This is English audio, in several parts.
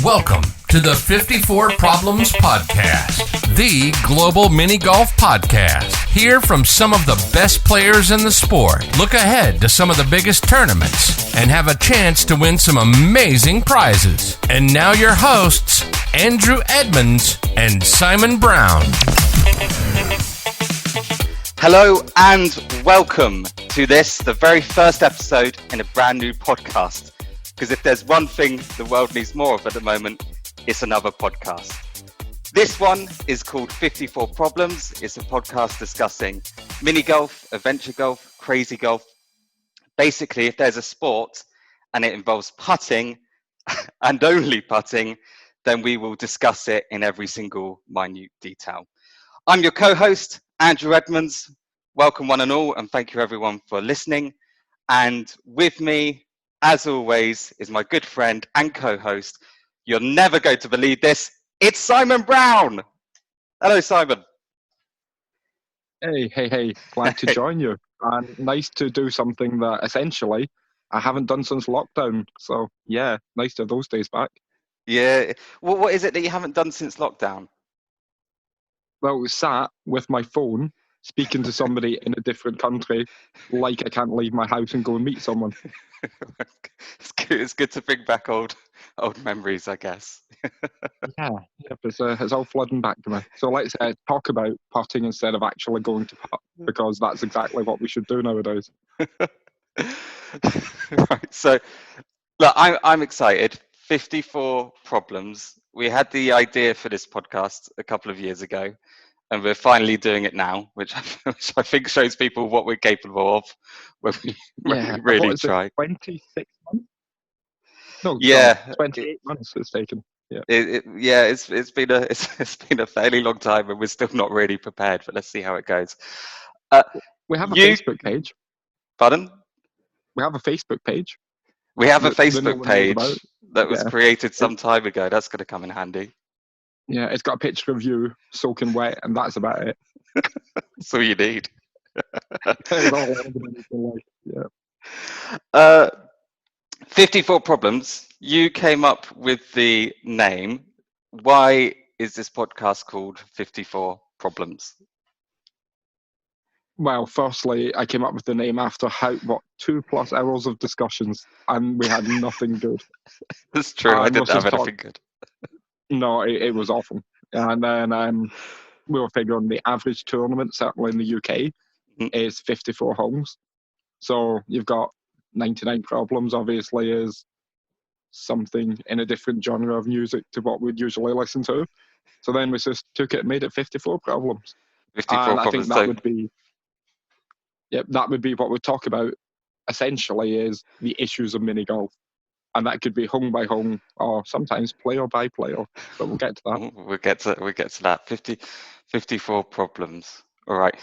Welcome to the 54 Problems Podcast, the global mini golf podcast. Hear from some of the best players in the sport, look ahead to some of the biggest tournaments, and have a chance to win some amazing prizes. And now your hosts, Andrew Edmonds and Simon Brown. Hello and welcome to the very first episode in a brand new podcast. Because if there's one thing the world needs more of at the moment, it's another podcast. This one is called 54 Problems. It's a podcast discussing mini golf, adventure golf, crazy golf. Basically, if there's a sport and it involves putting and only putting, then we will discuss it in every single minute detail. I'm your co-host, Andrew Edmonds. Welcome one and all, and thank you everyone for listening. And with me, as always, is my good friend and co-host. You're never going to believe this. It's Simon Brown. Hello, Simon. Hey. Glad to join you. And nice to do something that essentially I haven't done since lockdown. So, yeah, nice to have those days back. Yeah. Well, what is it that you haven't done since lockdown? Well, we sat with my phone speaking to somebody in a different country like I can't leave my house and go and meet someone. It's good to bring back old memories, I guess. Yeah, it's all flooding back to me. So let's talk about putting instead of actually going to putt, because that's exactly what we should do nowadays. Right, so look, I'm excited. 54 Problems. We had the idea for this podcast a couple of years ago, and we're finally doing it now, which I think shows people what we're capable of when we really try. 26 months? No, yeah, 28 months it's taken. Yeah, it's been a fairly long time, and we're still not really prepared. But let's see how it goes. We have a Facebook page. Pardon? We have a Facebook page. We have a Facebook page that was Yeah. created some time ago. That's going to come in handy. Yeah, it's got a picture of you soaking wet, and that's about it. That's all you need. Yeah. 54 Problems. You came up with the name. Why is this podcast called 54 Problems? Well, firstly, I came up with the name after 2+ hours of discussions, and we had nothing good. That's true. I didn't have anything good. No, it was awful. And then we were figuring the average tournament, certainly in the UK, is 54 holes. So you've got 99 Problems, obviously, is something in a different genre of music to what we'd usually listen to. So then we just took it and made it 54 Problems. 54 and Problems. I think that would be what we talk about, essentially, is the issues of mini golf. And that could be hung by hung, or sometimes player by player. But we'll get to that. We'll get to that. 54 Problems. All right.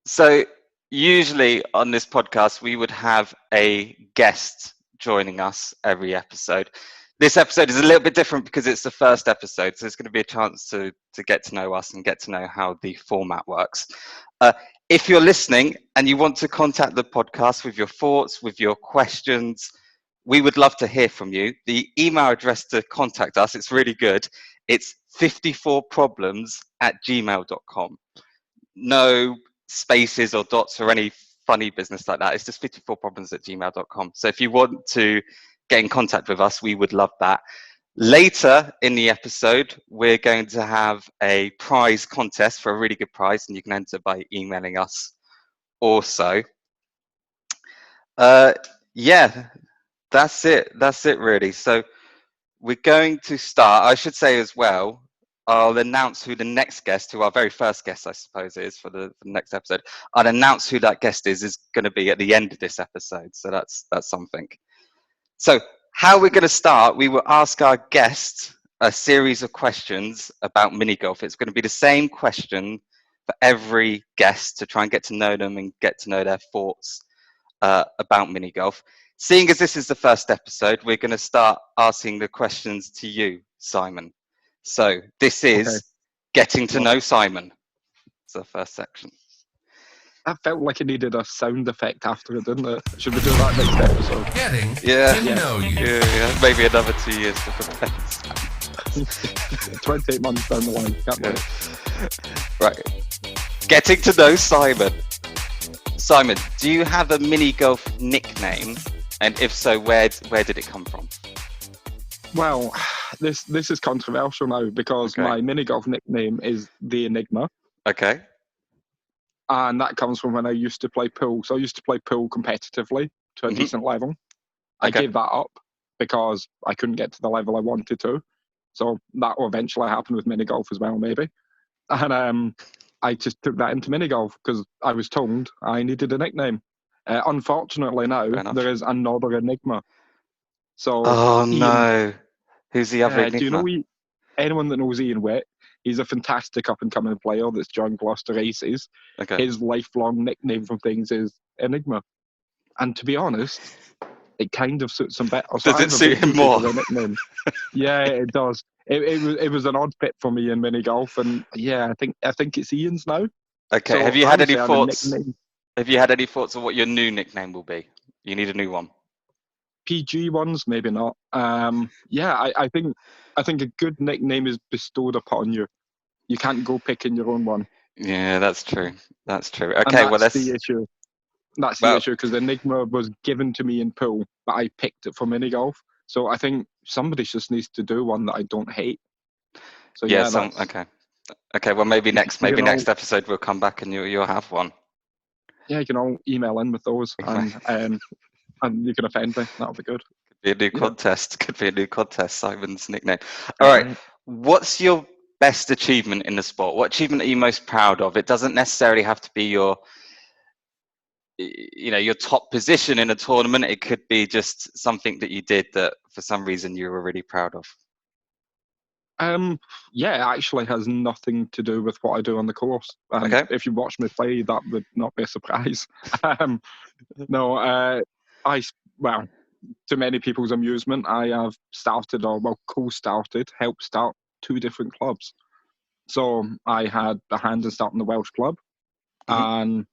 So usually on this podcast, we would have a guest joining us every episode. This episode is a little bit different because it's the first episode. So it's going to be a chance to get to know us and get to know how the format works. If you're listening and you want to contact the podcast with your thoughts, with your questions, we would love to hear from you. The email address to contact us, it's really good. It's 54problems@gmail.com. No spaces or dots or any funny business like that. It's just 54problems@gmail.com. So if you want to get in contact with us, we would love that. Later in the episode, we're going to have a prize contest for a really good prize, and you can enter by emailing us also. That's it really. So we're going to start. I should say as well, I'll announce who the next guest, who our very first guest I suppose is for the next episode. I'll announce who that guest is going to be at the end of this episode. So that's something. So how we're going to start, we will ask our guest a series of questions about mini golf. It's going to be the same question for every guest to try and get to know them and get to know their thoughts about mini golf. Seeing as this is the first episode, we're going to start asking the questions to you, Simon. So this is getting to know Simon. It's the first section. That felt like it needed a sound effect after it, didn't it? Should we do that next episode? Getting Yeah. to know you. Yeah. Maybe another 2 years to prepare. 28 months down the line. Can't wait. Right. Getting to know Simon. Simon, do you have a mini golf nickname? And if so, where did it come from? Well, this is controversial now because my mini golf nickname is the Enigma. Okay. And that comes from when I used to play pool. So I used to play pool competitively to a decent level. I gave that up because I couldn't get to the level I wanted to. So that will eventually happen with mini golf as well, maybe. And I just took that into mini golf because I was told I needed a nickname. Unfortunately now, there is another Enigma. So no. Who's the other Enigma? Do you know anyone that knows Ian Witt? He's a fantastic up-and-coming player that's joined Gloucester Races. Okay. His lifelong nickname from things is Enigma. And to be honest, it kind of suits him better. So does it suit him more? Yeah, it does. It was an odd fit for me in mini golf, and yeah, I think it's Ian's now. Okay. So Have you had any thoughts? Have you had any thoughts of what your new nickname will be? You need a new one. PG ones, maybe not. I think a good nickname is bestowed upon you. You can't go picking your own one. Yeah, that's true. Okay, well, that's the issue. That's the issue because Enigma was given to me in pool, but I picked it for mini golf. So I think somebody just needs to do one that I don't hate. So okay. Well, maybe next episode we'll come back and you'll have one. Yeah, you can all email in with those, and you can offend me. That'll be good. Could be a new contest. Could be a new contest. Simon's nickname. All right. What's your best achievement in the sport? What achievement are you most proud of? It doesn't necessarily have to be your top position in a tournament. It could be just something that you did that for some reason you were really proud of. It actually has nothing to do with what I do on the course. If you watch me play, that would not be a surprise. To many people's amusement, I have helped start 2 different clubs. So I had a hand in starting the Welsh club, and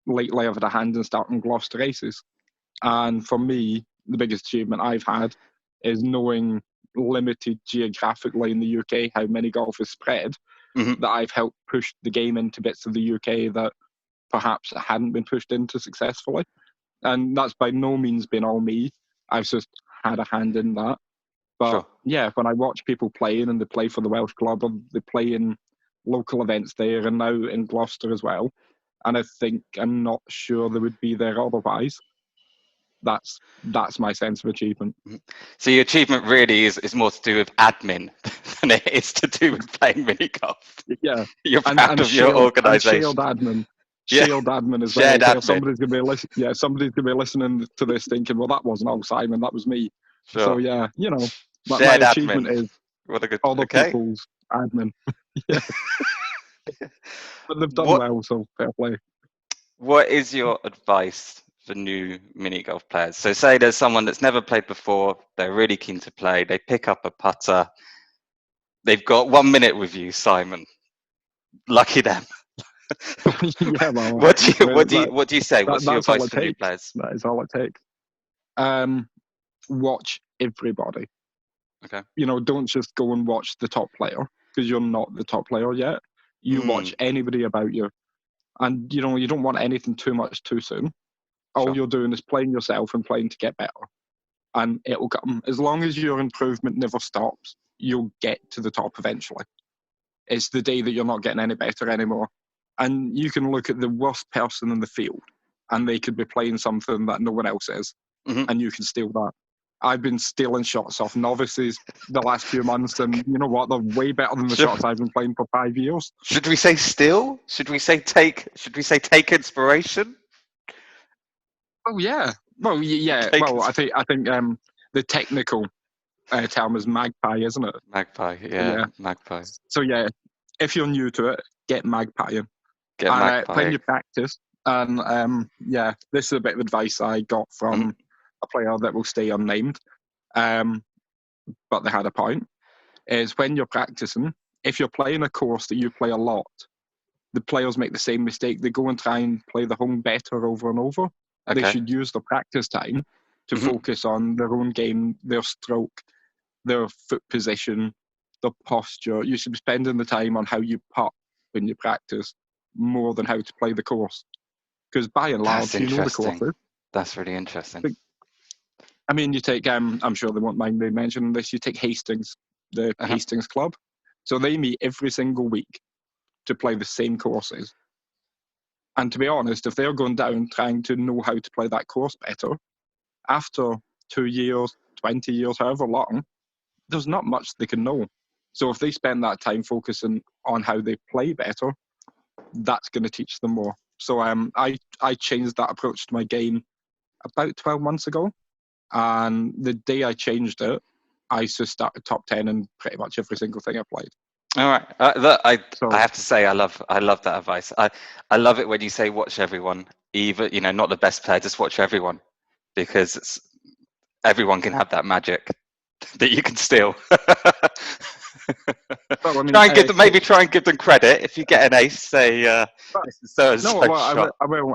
lately I've had a hand in starting Gloucester Races. And for me, the biggest achievement I've had is knowing, limited geographically in the UK, how mini golf is spread, that I've helped push the game into bits of the UK that perhaps it hadn't been pushed into successfully. And that's by no means been all me. I've just had a hand in that. But when I watch people playing and they play for the Welsh club, or they play in local events there and now in Gloucester as well, and I think I'm not sure they would be there otherwise. That's my sense of achievement. So your achievement really is more to do with admin than it is to do with playing mini golf. Yeah, you're proud of your organisation. Shared admin. Shared admin as well. Admin. Somebody's gonna be listening to this thinking, well, that wasn't all Simon, that was me. Sure. So my achievement admin. Is other people's admin. Yeah. But they've done well, so fair play. What is your advice for new mini golf players? So say there's someone that's never played before, they're really keen to play, they pick up a putter, they've got 1 minute with you, Simon. Lucky them. What do you say? What's your advice for new players? That is all it takes. Watch everybody. Okay. Don't just go and watch the top player because you're not the top player yet. You watch anybody about you, and you don't want anything too much too soon. All you're doing is playing yourself and playing to get better, and it will come. As long as your improvement never stops, you'll get to the top eventually. It's the day that you're not getting any better anymore. And you can look at the worst person in the field and they could be playing something that no one else is, and you can steal that. I've been stealing shots off novices the last few months, and you know what? They're way better than the shots I've been playing for 5 years. Should we say steal? Should we say take inspiration? Oh yeah. Well, yeah. I think the technical term is magpie, isn't it? Magpie, yeah. Magpie. So yeah, if you're new to it, get magpieing. Playing your practice. And this is a bit of advice I got from a player that will stay unnamed, but they had a point, is when you're practicing, if you're playing a course that you play a lot, the players make the same mistake. They go and try and play the home better over and over. Okay. They should use the practice time to focus on their own game, their stroke, their foot position, their posture. You should be spending the time on how you putt when you practice more than how to play the course. Because by and large, you know the courses. That's really interesting. I mean, you take, I'm sure they won't mind me mentioning this, you take Hastings, the Hastings Club. So they meet every single week to play the same courses. And to be honest, if they're going down trying to know how to play that course better, after 2 years, 20 years, however long, there's not much they can know. So if they spend that time focusing on how they play better, that's going to teach them more. So I changed that approach to my game about 12 months ago. And the day I changed it, I just started top 10 in pretty much every single thing I played. All right. I have to say, I love that advice. I love it when you say watch everyone, even, not the best player, just watch everyone, because everyone can have that magic that you can steal. Well, I mean, try and give them credit. If you get an ace, say, this is so shot. I will.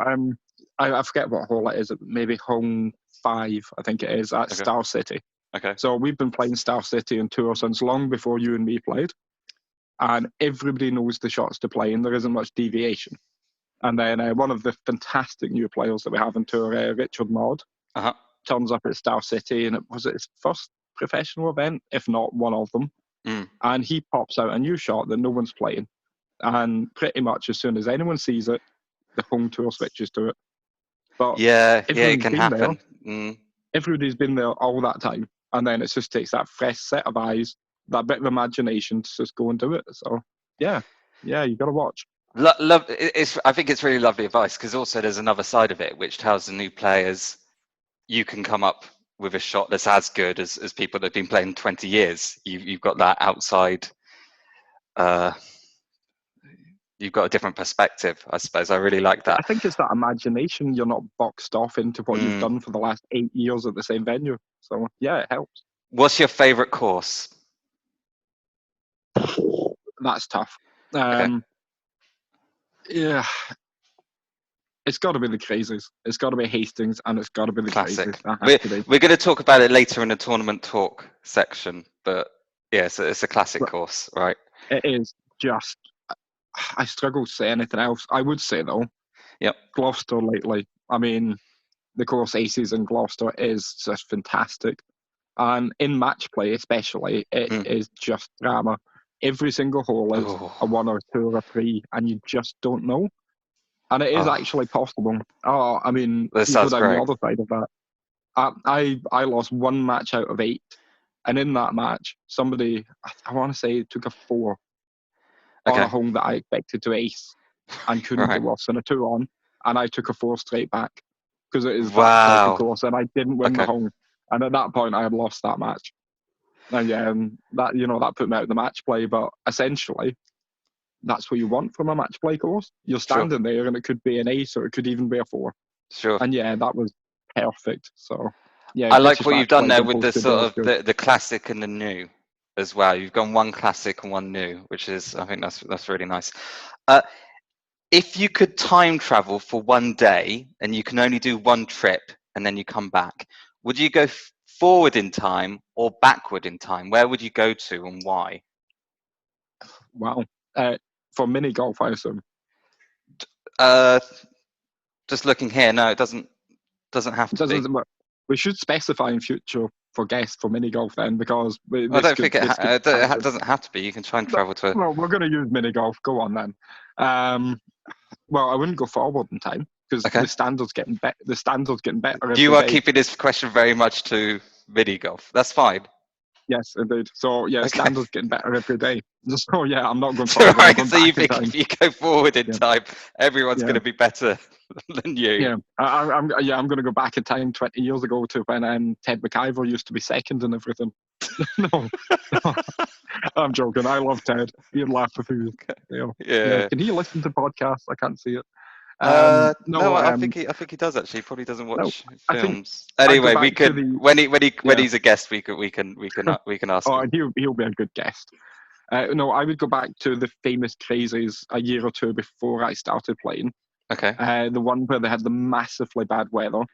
I forget what hole it is. Maybe home 5, I think it is, at Star City. Okay. So we've been playing Star City on tour since long before you and me played. And everybody knows the shots to play, and there isn't much deviation. And then one of the fantastic new players that we have on tour, Richard Maud, turns up at Star City, and was it his first professional event, if not one of them. And he pops out a new shot that no one's playing. And pretty much as soon as anyone sees it, the home tour switches to it. But it can happen. Everybody's been there all that time. And then it just takes that fresh set of eyes, that bit of imagination to just go and do it. So, yeah, you got to watch. I think it's really lovely advice, because also there's another side of it, which tells the new players you can come up with a shot that's as good as people that have been playing 20 years. You've got that outside, you've got a different perspective, I suppose. I really like that. I think it's that imagination. You're not boxed off into what you've done for the last 8 years at the same venue. So, yeah, it helps. What's your favourite course? That's tough. Yeah. It's got to be the Crazies. It's got to be Hastings, and it's got to be the Classic. Crazies. We're going to talk about it later in the tournament talk section, but yeah, it's a classic course, right? It is just... I struggle to say anything else. I would say, though, Gloucester lately. I mean, the course Aces in Gloucester is just fantastic. And in match play especially, it is just drama. Every single hole is a 1 or 2 or 3, and you just don't know. And it is actually possible. I mean, you go down the other side of that. I lost 1 match out of 8. And in that match, somebody, I want to say, took a 4 on a hole that I expected to ace and couldn't do worse than a 2 on. And I took a 4 straight back because it is that type of course. And I didn't win the hole. And at that point, I had lost that match. And that put me out of the match play. But essentially, that's what you want from a match play course. You're standing there, and it could be an ace, or it could even be a 4. Sure. And that was perfect. So I like what you've done there with the sort of the classic and the new as well. You've gone 1 classic and 1 new, which is, I think that's really nice. If you could time travel for 1 day and you can only do 1 trip and then you come back, would you go forward in time or backward in time? Where would you go to and why? Wow. For mini golf, I assume. Just looking here, no, it doesn't have to be. We should specify in future for guests for mini golf then, because I don't think it doesn't have to be. You can try and travel to it. Well, we're going to use mini golf. Go on then. Well, I wouldn't go forward in time because the standards getting better. The standards getting better. You are keeping this question very much to mini golf. That's fine. Yes, indeed. So standards getting better every day. So I'm not going forward. Right. So you think if you go forward in time, everyone's going to be better than you? Yeah. I'm going to go back in time 20 years ago to when Ted McIver used to be second and everything. No, I'm joking. I love Ted. He'd laugh if he was. Yeah. Can he listen to podcasts? I can't see it. I think he does actually. He probably doesn't watch films. Anyway, we could when he's a guest, we can ask. Oh, him. he'll be a good guest. No, I would go back to the famous crazies a year or two before I started playing. Okay. The one where they had the massively bad weather on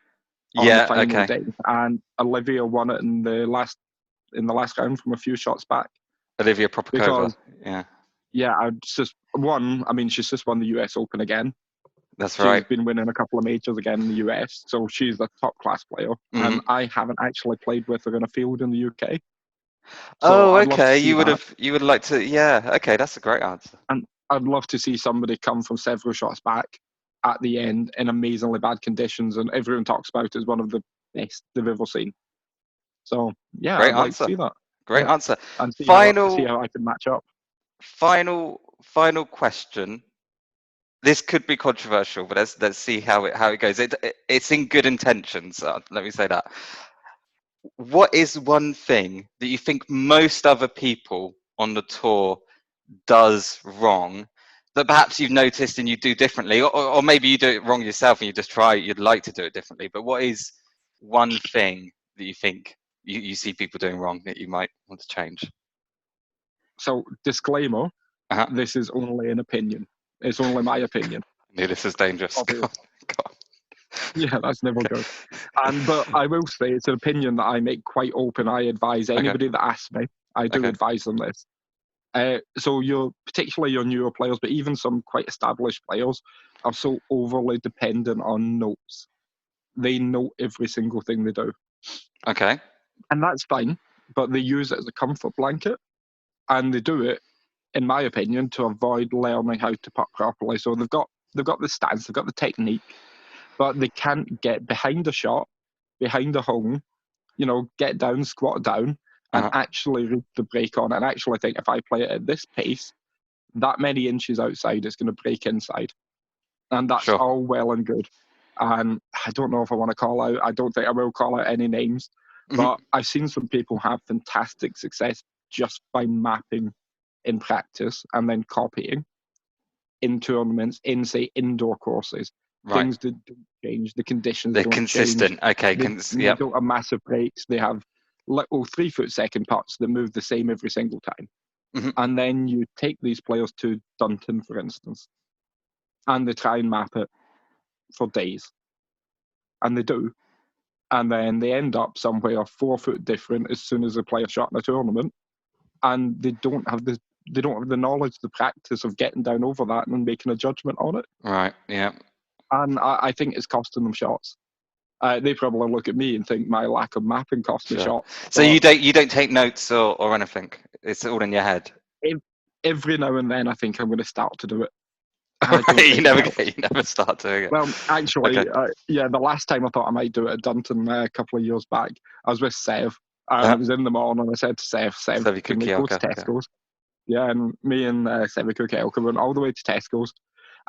the Yeah. final Okay. day, and Olivia won it in the last round from a few shots back. Olivia Propakova. Because Yeah. she's just won the US Open again. That's She's right. been winning a couple of majors again in the US, so she's a top class player. Mm-hmm. And I haven't actually played with her in a field in the UK. So I'd love to see you would that. have. You would like to. Yeah. Okay. That's a great answer. And I'd love to see somebody come from several shots back at the end in amazingly bad conditions, and everyone talks about it as one of the best they've ever seen. So yeah, Great I'd like answer. to see that. Great answer. And see Final. how I can match up. Final question. This could be controversial, but let's see how it goes. It's in good intentions. Let me say that. What is one thing that you think most other people on the tour does wrong that perhaps you've noticed and you do differently, or maybe you do it wrong yourself and you'd like to do it differently? But what is one thing that you think you see people doing wrong that you might want to change? So disclaimer, This is only an opinion. It's only my opinion. I knew this was dangerous. Go on. Yeah, that's never good. But I will say it's an opinion that I make quite open. I advise anybody that asks me. I do advise them this. So particularly your newer players, but even some quite established players, are so overly dependent on notes. They note every single thing they do. Okay. And that's fine, but they use it as a comfort blanket, and they do it, in my opinion, to avoid learning how to putt properly. So they've got the stance, they've got the technique, but they can't get behind a shot, behind a hole, get down, squat down, and actually read the break on, and actually think, if I play it at this pace, that many inches outside, it's going to break inside. And that's all well and good. And I don't know if I want to call out, I don't think I will call out any names, but I've seen some people have fantastic success just by mapping in practice and then copying in tournaments, in, say, indoor courses. Right. Things that don't change, the conditions They're don't consistent. change. Okay. They don't have massive breaks. They have little 3-foot-second putts that move the same every single time. And then you take these players to Dunton, for instance, and they try and map it for days. And they do. And then they end up somewhere 4 foot different as soon as they play a shot in a tournament. And they don't have the knowledge, the practice of getting down over that and making a judgment on it. Right. Yeah. And I think it's costing them shots. They probably look at me and think my lack of mapping cost me shots. So you don't take notes or anything. It's all in your head. Every now and then, I think I'm going to start to do it. You never start doing it. Well, actually, the last time I thought I might do it at Dunton a couple of years back, I was with Sev. I was in the morning, and I said to Sev, can we go to Tesco's? Yeah, and me and Sevi Kukelka went all the way to Tesco's,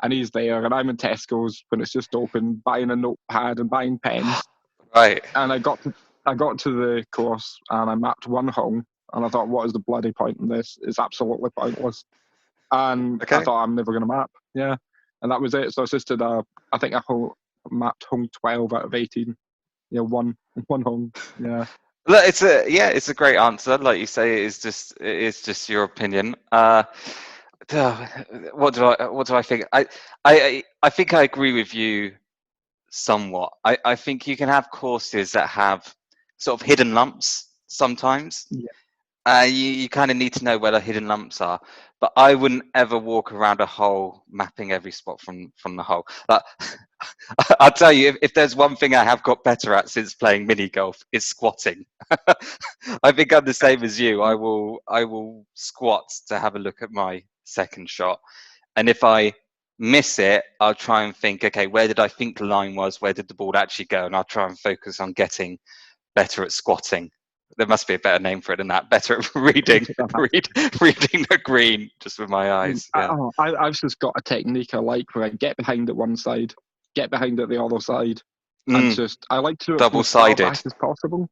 and he's there, and I'm in Tesco's when it's just open, buying a notepad and buying pens. Right. And I got to the course, and I mapped one hole, and I thought, what is the bloody point in this? It's absolutely pointless. And I thought, I'm never going to map. Yeah. And that was it. So I just did I think I mapped hole 12 out of 18. Yeah, one hole. Yeah. Look, it's a great answer. Like you say, it's just your opinion. What do I think? I think I agree with you somewhat. I think you can have courses that have sort of hidden lumps sometimes. Yeah. You kind of need to know where the hidden lumps are, but I wouldn't ever walk around a hole mapping every spot from the hole. But I'll tell you, if there's one thing I have got better at since playing mini golf, it's squatting. I think I'm the same as you. I will squat to have a look at my second shot, and if I miss it, I'll try and think, okay, where did I think the line was? Where did the ball actually go? And I'll try and focus on getting better at squatting. There must be a better name for it than that. Better at reading the green just with my eyes. Yeah. I've just got a technique I like where I get behind at one side, get behind at the other side, and I like to do it double-sided as far back as possible.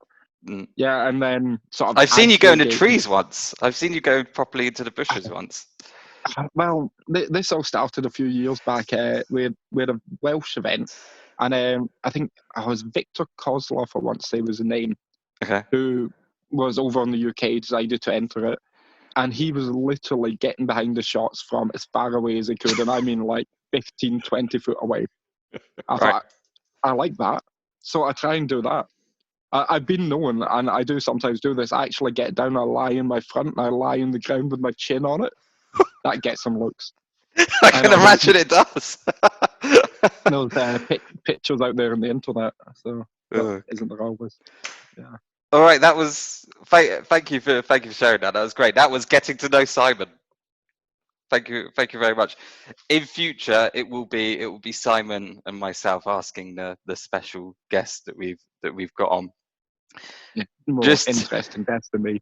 Yeah, and then sort of. I've seen you go into trees once. I've seen you go properly into the bushes once. Well, this all started a few years back. We had a Welsh event, and I think I was Victor Kozlov, I want to say was the name. Okay. Who was over in the UK, decided to enter it. and he was literally getting behind the shots from as far away as he could, and I mean like 15, 20 foot away. I thought, I like that. So I try and do that. I've been known, and I do sometimes do this, I actually get down, I lie in my front, and I lie in the ground with my chin on it. That gets some looks. I can imagine it does. Those pictures out there on the internet, so isn't there always? Yeah. All right, that was thank you for sharing that. That was great. That was getting to know Simon. Thank you very much. In future, it will be Simon and myself asking the special guest that we've got on. Yeah, more interesting guest than me.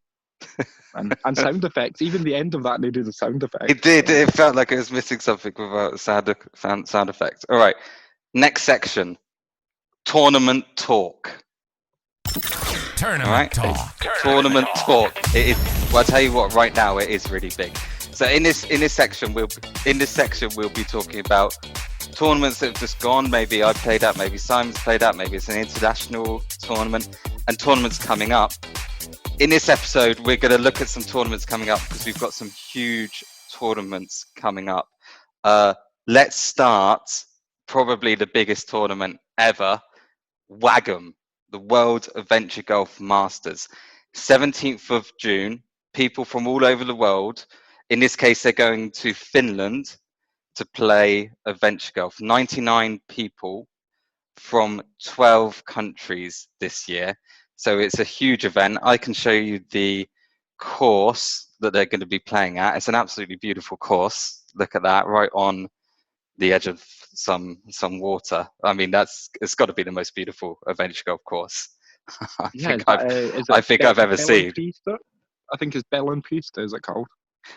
And sound effects. Even the end of that needed a sound effect. It did. So. It felt like it was missing something without sound effects. All right, next section: tournament talk. Tournament talk. Tournament talk. It is. Well, I'll tell you what. Right now, it is really big. So in this section, we'll be talking about tournaments that have just gone. Maybe I've played at, maybe Simon's played at, maybe it's an international tournament, and tournaments coming up. In this episode, we're going to look at some tournaments coming up because we've got some huge tournaments coming up. Let's start probably the biggest tournament ever, WAGM, the World Adventure Golf Masters. 17th of June, people from all over the world, in this case, they're going to Finland to play adventure golf. 99 people from 12 countries this year. So it's a huge event. I can show you the course that they're going to be playing at. It's an absolutely beautiful course. Look at that, right on the edge of some water. I mean, it's got to be the most beautiful adventure golf course I think I've ever seen. I think it's Bell and Pista, is it called?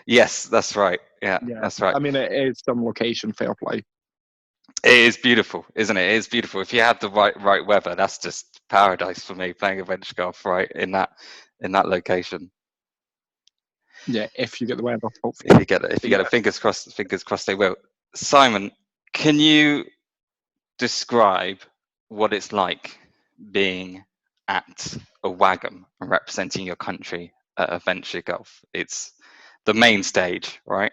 Yes, that's right. Yeah, that's right. I mean, it is some location, fair play. It is beautiful, isn't it? It is beautiful. If you had the right weather, that's just paradise for me, playing adventure golf right in that location. Yeah, if you get the weather, hopefully. If you get it, fingers crossed they will. Simon, can you describe what it's like being at a WAGM and representing your country at adventure golf? It's the main stage, right?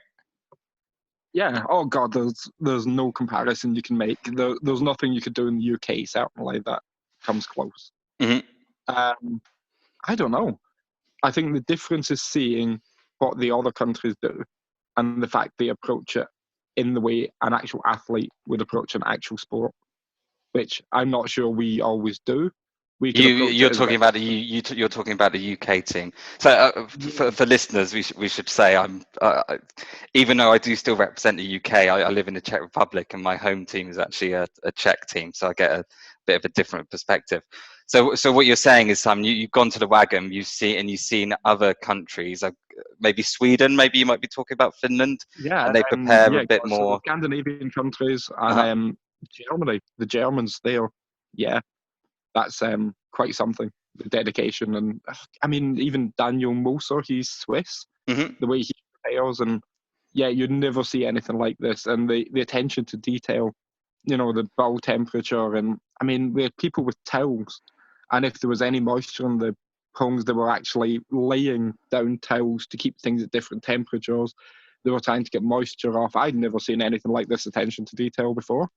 Yeah. Oh God, there's no comparison you can make. There's nothing you could do in the UK certainly that comes close. Mm-hmm. I don't know. I think the difference is seeing what the other countries do, and the fact they approach it in the way an actual athlete would approach an actual sport, which I'm not sure we always do. You're talking about the UK team. So for listeners, we should say I'm even though I do still represent the UK, I live in the Czech Republic, and my home team is actually a Czech team, so I get a bit of a different perspective. So what you're saying is, Sam, you've gone to the WAGM, you've seen other countries, maybe Sweden, maybe you might be talking about Finland, and they prepare a bit more. Scandinavian countries and Germany, the Germans there, yeah. That's quite something, the dedication. And I mean, even Daniel Moser, he's Swiss, the way he prepares, and yeah, you'd never see anything like this. And the attention to detail, the ball temperature, and I mean, we had people with towels, and if there was any moisture in the homes, they were actually laying down towels to keep things at different temperatures. They were trying to get moisture off. I'd never seen anything like this attention to detail before.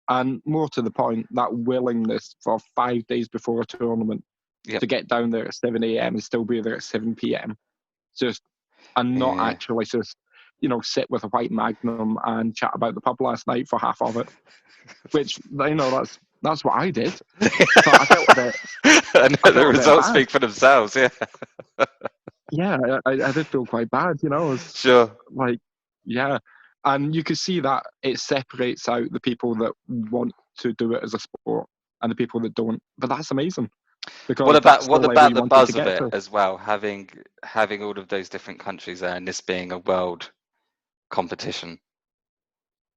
And more to the point, that willingness for 5 days before a tournament to get down there at 7 a.m. and still be there at 7 p.m. And not actually just, sit with a white Magnum and chat about the pub last night for half of it. Which, that's what I did. But I felt a bit, and the results speak for themselves, yeah. Yeah, I did feel quite bad, Sure. Like, yeah. And you could see that it separates out the people that want to do it as a sport and the people that don't. But that's amazing. Because what about the buzz of it as well? Having all of those different countries there, and this being a world competition.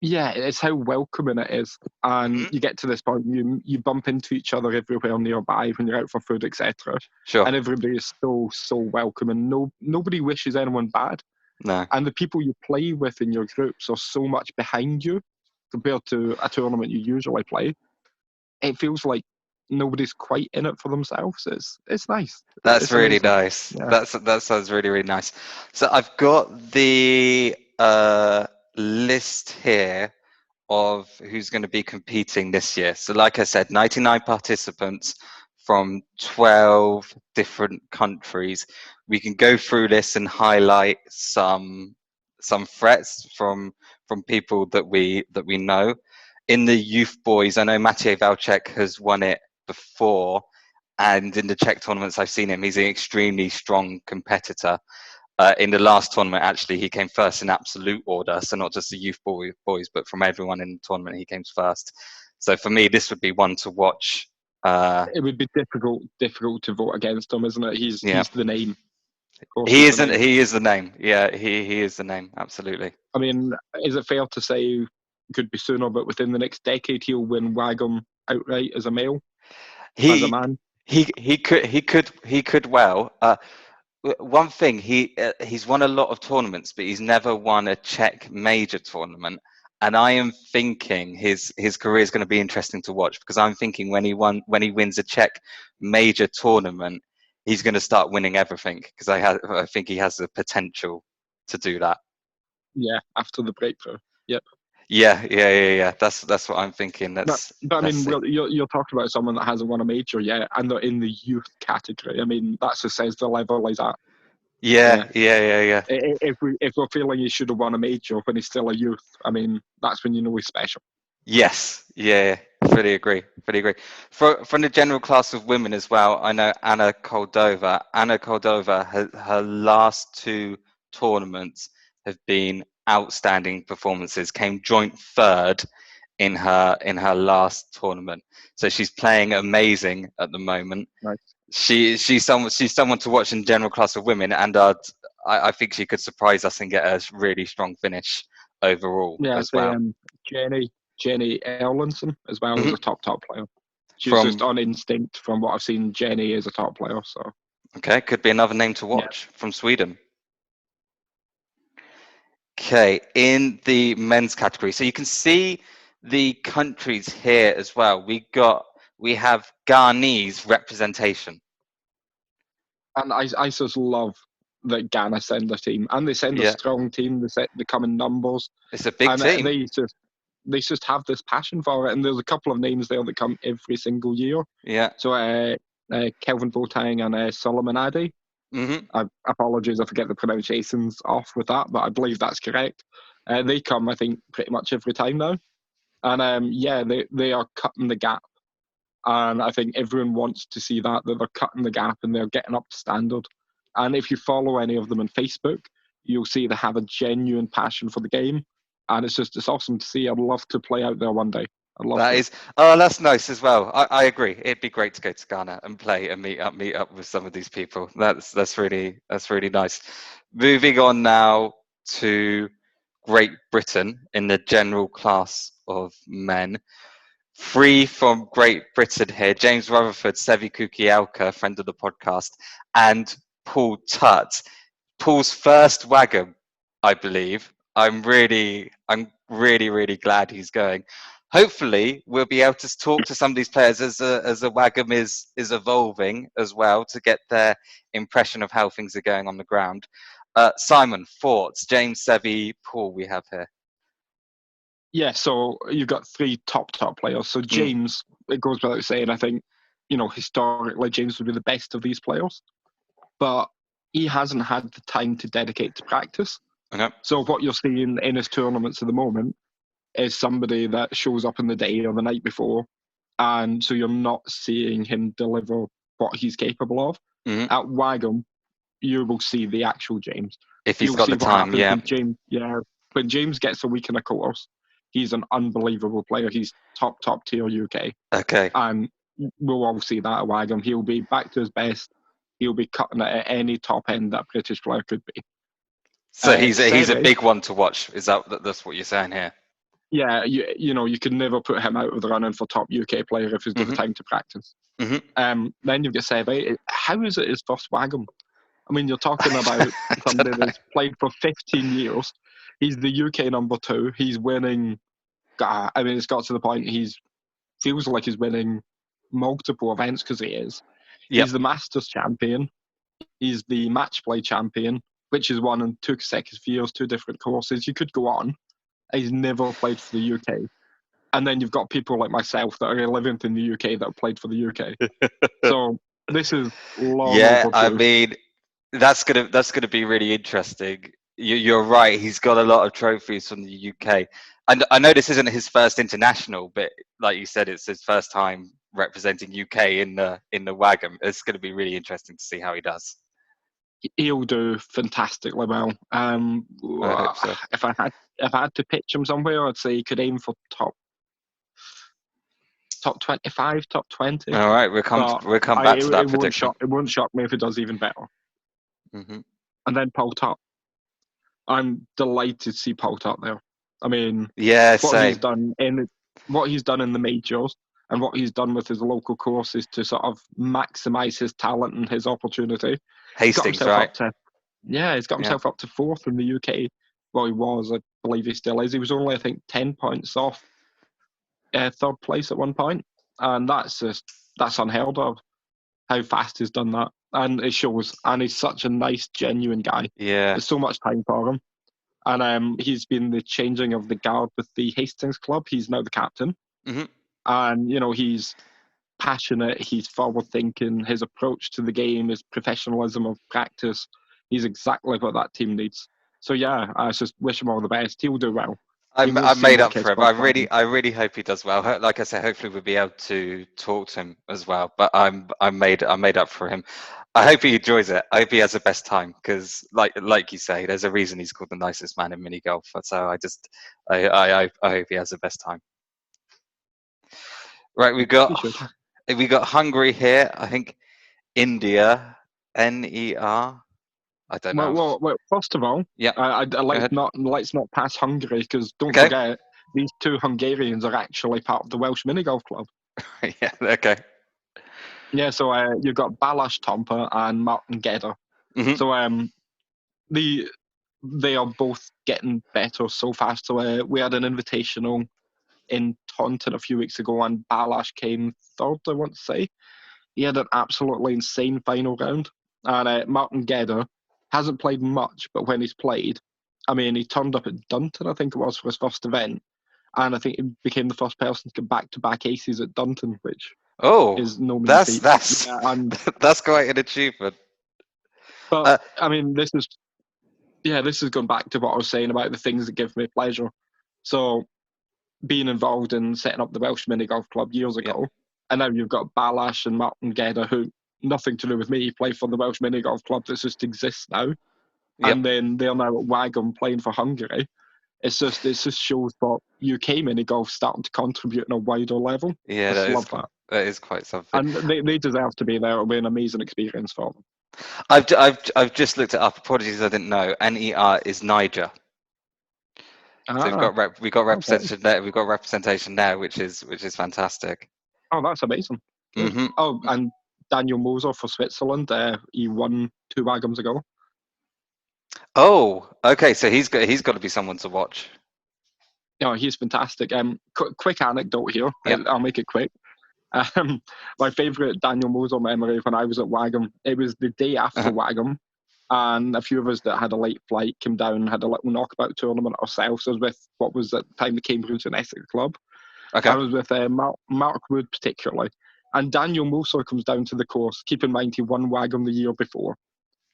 Yeah, it's how welcoming it is, and you get to this point, you bump into each other everywhere nearby when you're out for food, etc. Sure. And everybody is so welcoming. Nobody wishes anyone bad. No. And the people you play with in your groups are so much behind you compared to a tournament you usually play. It feels like nobody's quite in it for themselves. It's nice. That's It's really amazing. nice. Yeah. That sounds really, really nice. So I've got the list here of who's going to be competing this year. So like I said, 99 participants from 12 different countries. We can go through this and highlight some threats from people that we know. In the youth boys, I know Maciej Walczek has won it before, and in the Czech tournaments I've seen him, he's an extremely strong competitor. In the last tournament, actually, he came first in absolute order. So not just the youth boys, but from everyone in the tournament, he came first. So for me, this would be one to watch. It would be difficult to vote against him, isn't it? He's the name. Of course, He he's isn't. the name. He is the name. Yeah, he is the name. Absolutely. I mean, is it fair to say could be sooner, but within the next decade he'll win WAGM outright as a male, as a He man? he could well. One thing, he's won a lot of tournaments, but he's never won a Czech major tournament. And I am thinking his career is going to be interesting to watch, because I'm thinking when he wins a Czech major tournament, he's going to start winning everything, because I think he has the potential to do that. Yeah, after the breakthrough. Yep. Yeah. That's what I'm thinking. But I mean, you're talking about someone that hasn't won a major yet, and they're in the youth category. I mean, that just says the level he's at. Yeah. If we're feeling he should have won a major when he's still a youth, I mean, that's when you know he's special. Yes, yeah, fully agree. From the general class of women as well, I know Anna Koldova. Her last two tournaments have been outstanding performances. Came joint third in her last tournament. So she's playing amazing at the moment. Nice. She's someone to watch in general class of women, and I think she could surprise us and get a really strong finish overall as well. Jenny Erlandson as well as a top player. She's just on instinct from what I've seen. Jenny is a top player, so okay, could be another name to watch from Sweden. Okay, in the men's category, so you can see the countries here as well. We have Ghanese representation, and I just love that Ghana send a team, and they send a strong team. They come in numbers. It's a big team. They just have this passion for it, and there's a couple of names there that come every single year. Yeah. So Kelvin Boateng and Solomon Addy. Mm-hmm. Apologies, I forget the pronunciations off with that, but I believe that's correct. They come, I think, pretty much every time now, and they are cutting the gap, and I think everyone wants to see that they're cutting the gap and they're getting up to standard. And if you follow any of them on Facebook, you'll see they have a genuine passion for the game. And it's awesome to see. I'd love to play out there one day. That's nice as well. I agree. It'd be great to go to Ghana and play and meet up with some of these people. That's really nice. Moving on now to Great Britain in the general class of men. 3 from Great Britain here: James Rutherford, Sevi Kukielka, friend of the podcast, and Paul Tutt. Paul's first WAGM, I believe. I'm really glad he's going. Hopefully, we'll be able to talk to some of these players as the WAGM is evolving as well, to get their impression of how things are going on the ground. Simon, thoughts? James, Sevi, Paul, we have here. Yeah, so you've got 3 top players. So James, it goes without saying, I think, historically, James would be the best of these players. But he hasn't had the time to dedicate to practice. Okay. So what you're seeing in his tournaments at the moment is somebody that shows up in the day or the night before, and so you're not seeing him deliver what he's capable of. Mm-hmm. At WAGM, you will see the actual James. If he's got the time, When James gets a week in a course, he's an unbelievable player. He's top tier UK. Okay. And we'll all see that at WAGM. He'll be back to his best. He'll be cutting it at any top end that British player could be. So he's a big one to watch. Is that's what you're saying here? Yeah, you can never put him out of the running for top UK player if he's got the time to practice. Mm-hmm. Then you've got Sevi. How is it his first WAGM? I mean, you're talking about somebody that's played for 15 years. He's the UK number 2. He's winning. I mean, it's got to the point feels like he's winning multiple events because he is. Yep. He's the Masters champion. He's the match play champion, which is won in 2 consecutive years, 2 different courses. You could go on. He's never played for the UK. And then you've got people like myself that are 11th in the UK that have played for the UK. So this is long Yeah, I overdue. mean, that's gonna be really interesting. You're right. He's got a lot of trophies from the UK, and I know this isn't his first international, but like you said, it's his first time representing UK in the WAGM. It's going to be really interesting to see how he does. He'll do fantastically well. I hope so. If I had to pitch him somewhere, I'd say he could aim for top 25, top 20. All right, we'll come back to that prediction. It won't shock me if he does even better. Mm-hmm. And then Paul Top. I'm delighted to see Paul Top there. I mean, yeah, what he's done in the majors and what he's done with his local courses to sort of maximise his talent and his opportunity. Hastings, right? He's got himself up to 4th in the UK. Well, he was, I believe he still is. He was only, I think, 10 points off 3rd place at one point, and that's unheard of. How fast he's done that, and it shows. And he's such a nice, genuine guy. Yeah, there's so much time for him, and he's been the changing of the guard with the Hastings club. He's now the captain, and he's passionate. He's forward thinking. His approach to the game, his professionalism of practice, he's exactly what that team needs. So yeah, I just wish him all the best. He'll do well. I'm made up for him. I really hope he does well. Like I said, hopefully we'll be able to talk to him as well. But I'm made up for him. I hope he enjoys it. I hope he has the best time because, like you say, there's a reason he's called the nicest man in mini golf. So I hope he has the best time. Right, we got Hungary here. I think India, NER. I don't know. Well, first of all, let's not pass Hungary because don't forget these 2 Hungarians are actually part of the Welsh Mini Golf Club. Yeah. Okay. Yeah. So you've got Balázs Tompa and Martin Gedder. Mm-hmm. So they are both getting better so fast. So we had an invitational in Taunton a few weeks ago, and Balázs came 3rd. I want to say he had an absolutely insane final round, and Martin Gedder hasn't played much, but when he's played, I mean, he turned up at Dunton, I think it was, for his first event, and I think he became the first person to get back-to-back aces at Dunton, which is no mean feat. That's quite an achievement. But I mean, this is going back to what I was saying about the things that give me pleasure. So, being involved in setting up the Welsh Mini Golf Club years ago, and now you've got Balázs and Martin Gedder, who nothing to do with me, play for the Welsh Mini Golf Club that just exists now. And then they're now at WAGM playing for Hungary. It just shows that UK mini golf starting to contribute on a wider level. Yeah, that is quite something. And they deserve to be there. It'll be an amazing experience for them. I've just looked it up. Apologies, I didn't know. NER is Niger. So we've got representation there. We've got representation there, which is fantastic. Oh, that's amazing. Mm-hmm. Oh, and Daniel Moser for Switzerland. He won 2 WAGMs ago. Oh, okay. So he's got to be someone to watch. Yeah, he's fantastic. Quick anecdote here. I'll make it quick. My favourite Daniel Moser memory when I was at WAGM, it was the day after WAGM, and a few of us that had a late flight came down and had a little knockabout tournament ourselves. I was with what was at the time the Cambridge and Essex Club. Okay. I was with Mark Wood particularly. And Daniel Moser comes down to the course. Keep in mind he won WAGM the year before.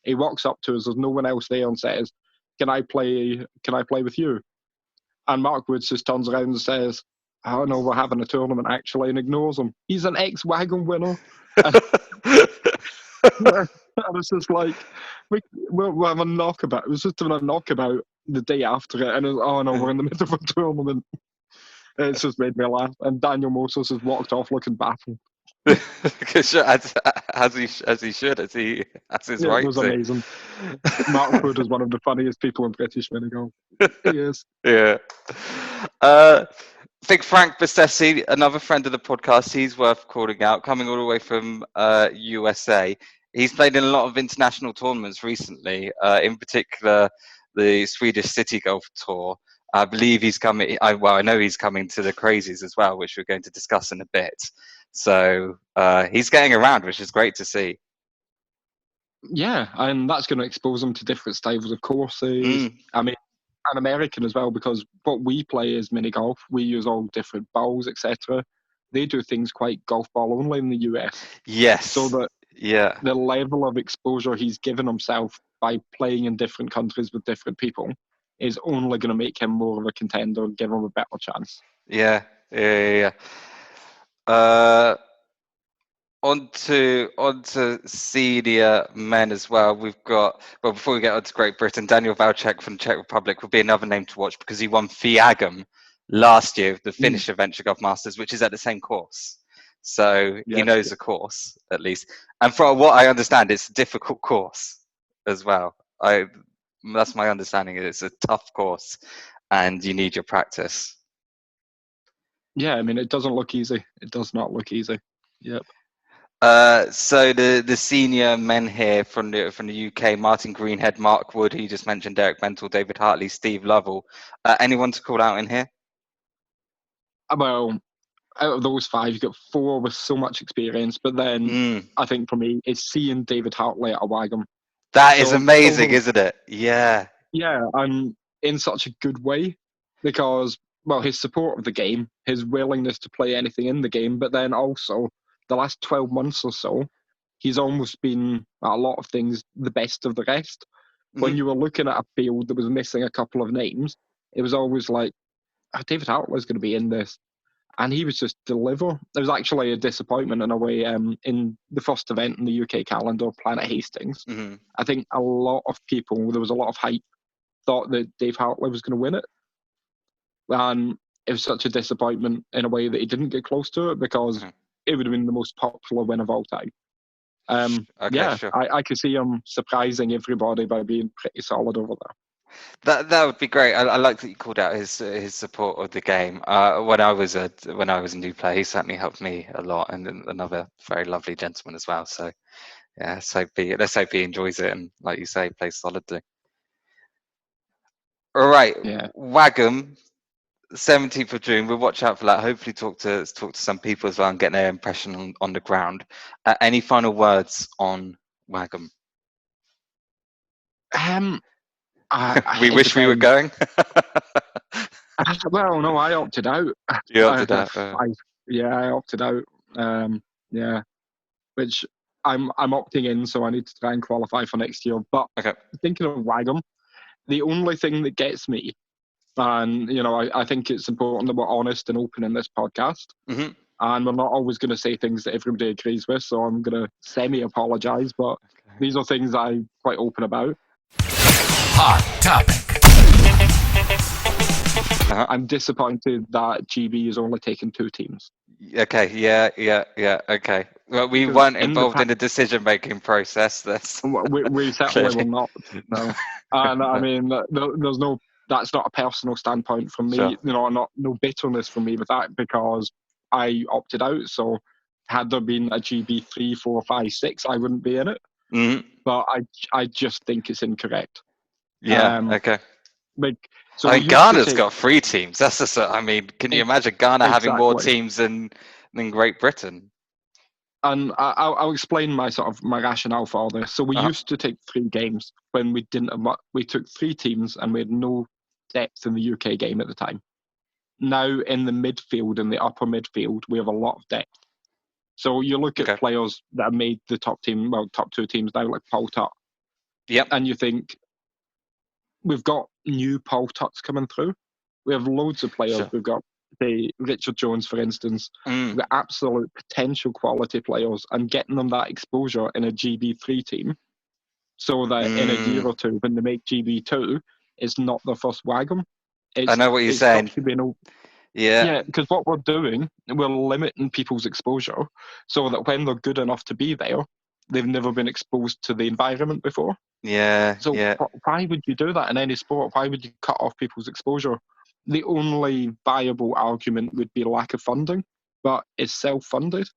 He walks up to us, there's no one else there, and says, Can I play with you? And Mark Woods just turns around and says, Oh no, we're having a tournament actually, and ignores him. He's an ex-WAGM winner. And it's just like, we're having a knockabout. It was just having a knockabout the day after it, and it was, oh no, we're in the middle of a tournament. It's just made me laugh. And Daniel Moses has walked off looking baffled. as he should, as his right. It was amazing. Mark Wood is one of the funniest people in British mini golf. He is. Yeah. I think Frank Bassesi, another friend of the podcast, he's worth calling out, coming all the way from USA. He's played in a lot of international tournaments recently, in particular the Swedish City Golf Tour. I believe he's coming. I know he's coming to the Crazies as well, which we're going to discuss in a bit. So he's getting around, which is great to see. Yeah, and that's going to expose them to different styles of courses. I mean, and American as well, because what we play is mini golf. We use all different balls, etc. They do things quite golf ball only in the US. Yes. So that the level of exposure he's given himself by playing in different countries with different people is only going to make him more of a contender and give him a better chance. Yeah. On to senior men as well. We've got, well, before we get on to Great Britain, Daniel Valchek from the Czech Republic would be another name to watch because he won FIAGM last year, the Finnish Adventure Golf Masters, which is at the same course. So he knows the course, at least. And from what I understand, it's a difficult course as well. That's my understanding. It's a tough course and you need your practice. Yeah, I mean, it doesn't look easy. It does not look easy. Yep. So the senior men here from the UK, Martin Greenhead, Mark Wood, who you just mentioned, Derek Mental, David Hartley, Steve Lovell. Anyone to call out in here? Well, out of those five, you've got four with so much experience, but then I think for me, it's seeing David Hartley at a WAGM. That is amazing, isn't it? Yeah. Yeah, and in such a good way, because, well, his support of the game, his willingness to play anything in the game, but then also the last 12 months or so, he's almost been, at a lot of things, the best of the rest. When you were looking at a field that was missing a couple of names, it was always like, oh, David Hartley's going to be in this. And he was just deliver. It was actually a disappointment in a way. In the first event in the UK calendar, Planet Hastings, I think a lot of people, there was a lot of hype, thought that Dave Hartley was going to win it. And it was such a disappointment in a way that he didn't get close to it because it would have been the most popular win of all time. Sure. I could see him surprising everybody by being pretty solid over there. That would be great. I like that you called out his support of the game. When I was a new player, he certainly helped me a lot, and another very lovely gentleman as well. So yeah, let's hope he enjoys it and, like you say, plays solidly. All right, WAGM, 17th of June. We'll watch out for that. Hopefully, talk to some people as well and get their impression on the ground. Any final words on WAGM? We wish we were going. Well, no, I opted out. You opted out. I opted out. Which I'm opting in, so I need to try and qualify for next year. But thinking of WAGM, the only thing that gets me, and I think it's important that we're honest and open in this podcast, and we're not always going to say things that everybody agrees with. So I'm going to semi-apologise, but these are things that I'm quite open about. Hot topic. I'm disappointed that GB is only taking 2 teams. Okay, yeah. Okay. Well, we weren't involved in the decision-making process. We certainly will not. No, and I mean, there's no. That's not a personal standpoint from me. Sure. No bitterness from me with that because I opted out. So had there been a GB 3, 4, 5, 6, I wouldn't be in it. But I just think it's incorrect. Yeah. Okay. So Ghana's got 3 teams. That's just. I mean, can you imagine Ghana having more teams than Great Britain? And I'll explain my rationale for all this. So we used to take 3 games when we didn't. We took 3 teams and we had no depth in the UK game at the time. Now in the midfield, in the upper midfield, we have a lot of depth. So you look at players that have made the top 2 teams now, like Paul Tutt. Yep. And you think, we've got new Paul Tutts coming through. We have loads of players. Sure. We've got Richard Jones, for instance. We've got absolute potential quality players, and getting them that exposure in a GB3 team so that in a year or two, when they make GB2, it's not their first WAGM. I know what you're saying. Yeah, because what we're doing, we're limiting people's exposure so that when they're good enough to be there, they've never been exposed to the environment before. Yeah. So why would you do that in any sport? Why would you cut off people's exposure? The only viable argument would be lack of funding, but it's self-funded.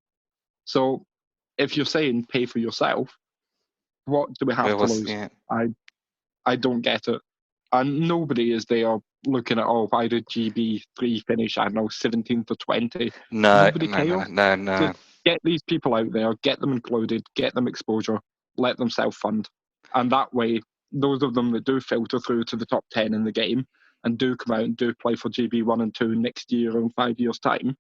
So if you're saying pay for yourself, what do we have to lose? Yeah. I don't get it. And nobody is there looking at, oh, why did GB3 finish, I don't know, 17th or 20? No, Nobody no, cares. no. Just get these people out there, get them included, get them exposure, let them self-fund. And that way, those of them that do filter through to the top 10 in the game and do come out and do play for GB1 and 2 next year or in 5 years' time,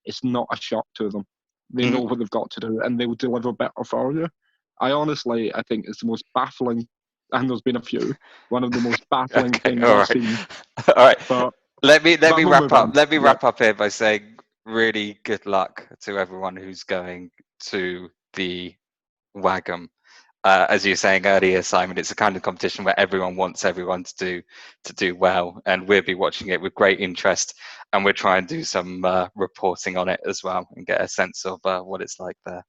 it's not a shock to them. They know what they've got to do and they will deliver better for you. I think it's the most baffling, and there's been a few, one of the most baffling things I've seen. All right. But Let me we'll wrap up. on. Let me wrap up here by saying really good luck to everyone who's going to the WAGM. As you were saying earlier, Simon, it's a kind of competition where everyone wants everyone to do well, and we'll be watching it with great interest, and we'll try and do some reporting on it as well and get a sense of what it's like there.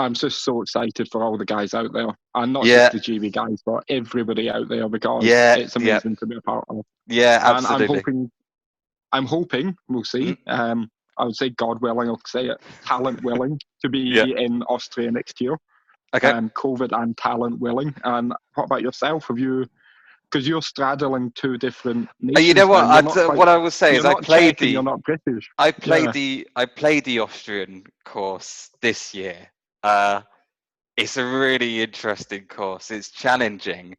I'm just so excited for all the guys out there, and not just the GB guys, but everybody out there, because it's amazing to be a part of. Yeah, absolutely. And I'm hoping we'll see. I would say, God willing, I'll say it, talent willing, to be in Austria next year. Okay. COVID and talent willing. And what about yourself? Have you? Because you're straddling two different nations. You know what? What I will say is, I played the. You're not British. I played the Austrian course this year. It's a really interesting course. It's challenging,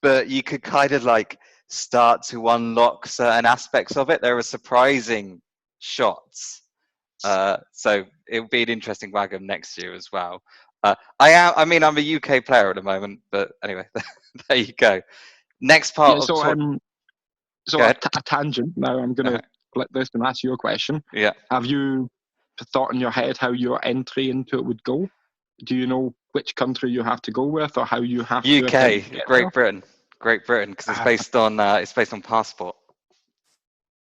but you could kind of like start to unlock certain aspects of it. There are surprising shots. So it'll be an interesting WAGM next year as well. I'm a UK player at the moment, but anyway, there you go. Next part of a tangent. Now I'm going to flip this and ask you a question. Yeah. Have you thought in your head how your entry into it would go? Do you know which country you have to go with, or how you have to? UK, Great Britain, because it's based on passport.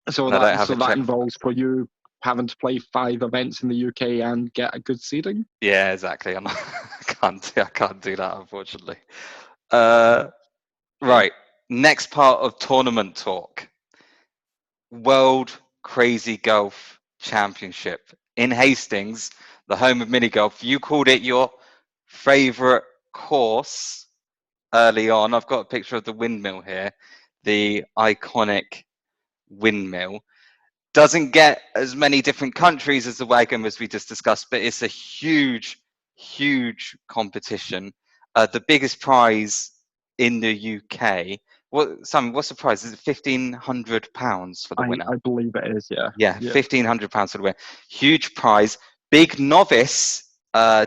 So that involves for you having to play 5 events in the UK and get a good seeding. Yeah, exactly. I can't do that, unfortunately. Right. Next part of tournament talk. World Crazy Golf Championship in Hastings, the home of mini golf. You called it your favorite course early on. I've got a picture of the windmill here, the iconic windmill. Doesn't get as many different countries as the WAGM as we just discussed, but it's a huge competition. The biggest prize in the UK. What's the prize? Is it £1,500 for the winner? I believe it is. Yeah. Yeah, £1,500 for the winner. Huge prize. Big novice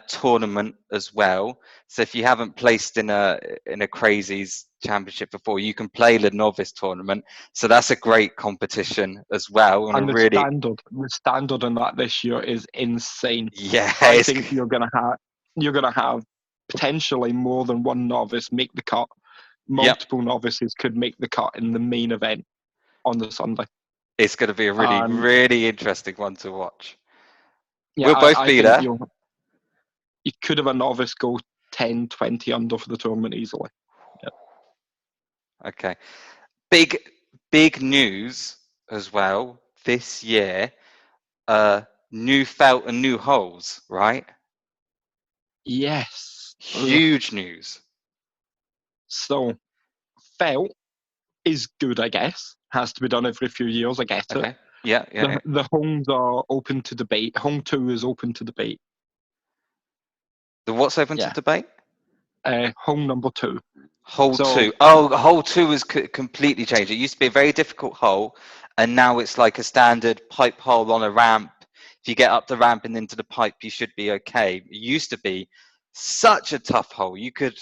tournament as well. So if you haven't placed in a Crazies championship before, you can play the novice tournament. So that's a great competition as well. And the standard in that this year is insane. Yeah, I think you're gonna have potentially more than one novice make the cut. Multiple novices could make the cut in the main event on the Sunday. It's going to be a really interesting one to watch. Yeah, we'll both be there. You could have a novice go 10, 20 under for the tournament easily. Yep. Okay. Big news as well this year. New felt and new holes, right? Yes. Huge news. So, felt is good, I guess. Has to be done every few years, I get it. Yeah. The homes are open to debate. Home 2 is open to debate. The what's open to debate? Home number 2. Hole 2. Oh, hole 2 has completely changed. It used to be a very difficult hole, and now it's like a standard pipe hole on a ramp. If you get up the ramp and into the pipe, you should be okay. It used to be such a tough hole. You could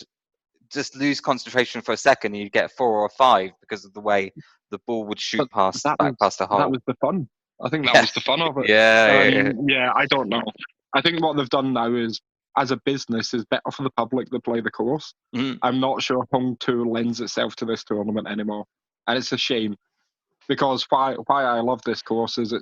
just lose concentration for a second and you'd get 4 or 5 because of the way the ball would shoot past the hole. That was the fun. I think that was the fun of it. Yeah, I don't know. I think what they've done now is, as a business, is better for the public that play the course. I'm not sure Home 2 lends itself to this tournament anymore. And it's a shame. Because why I love this course is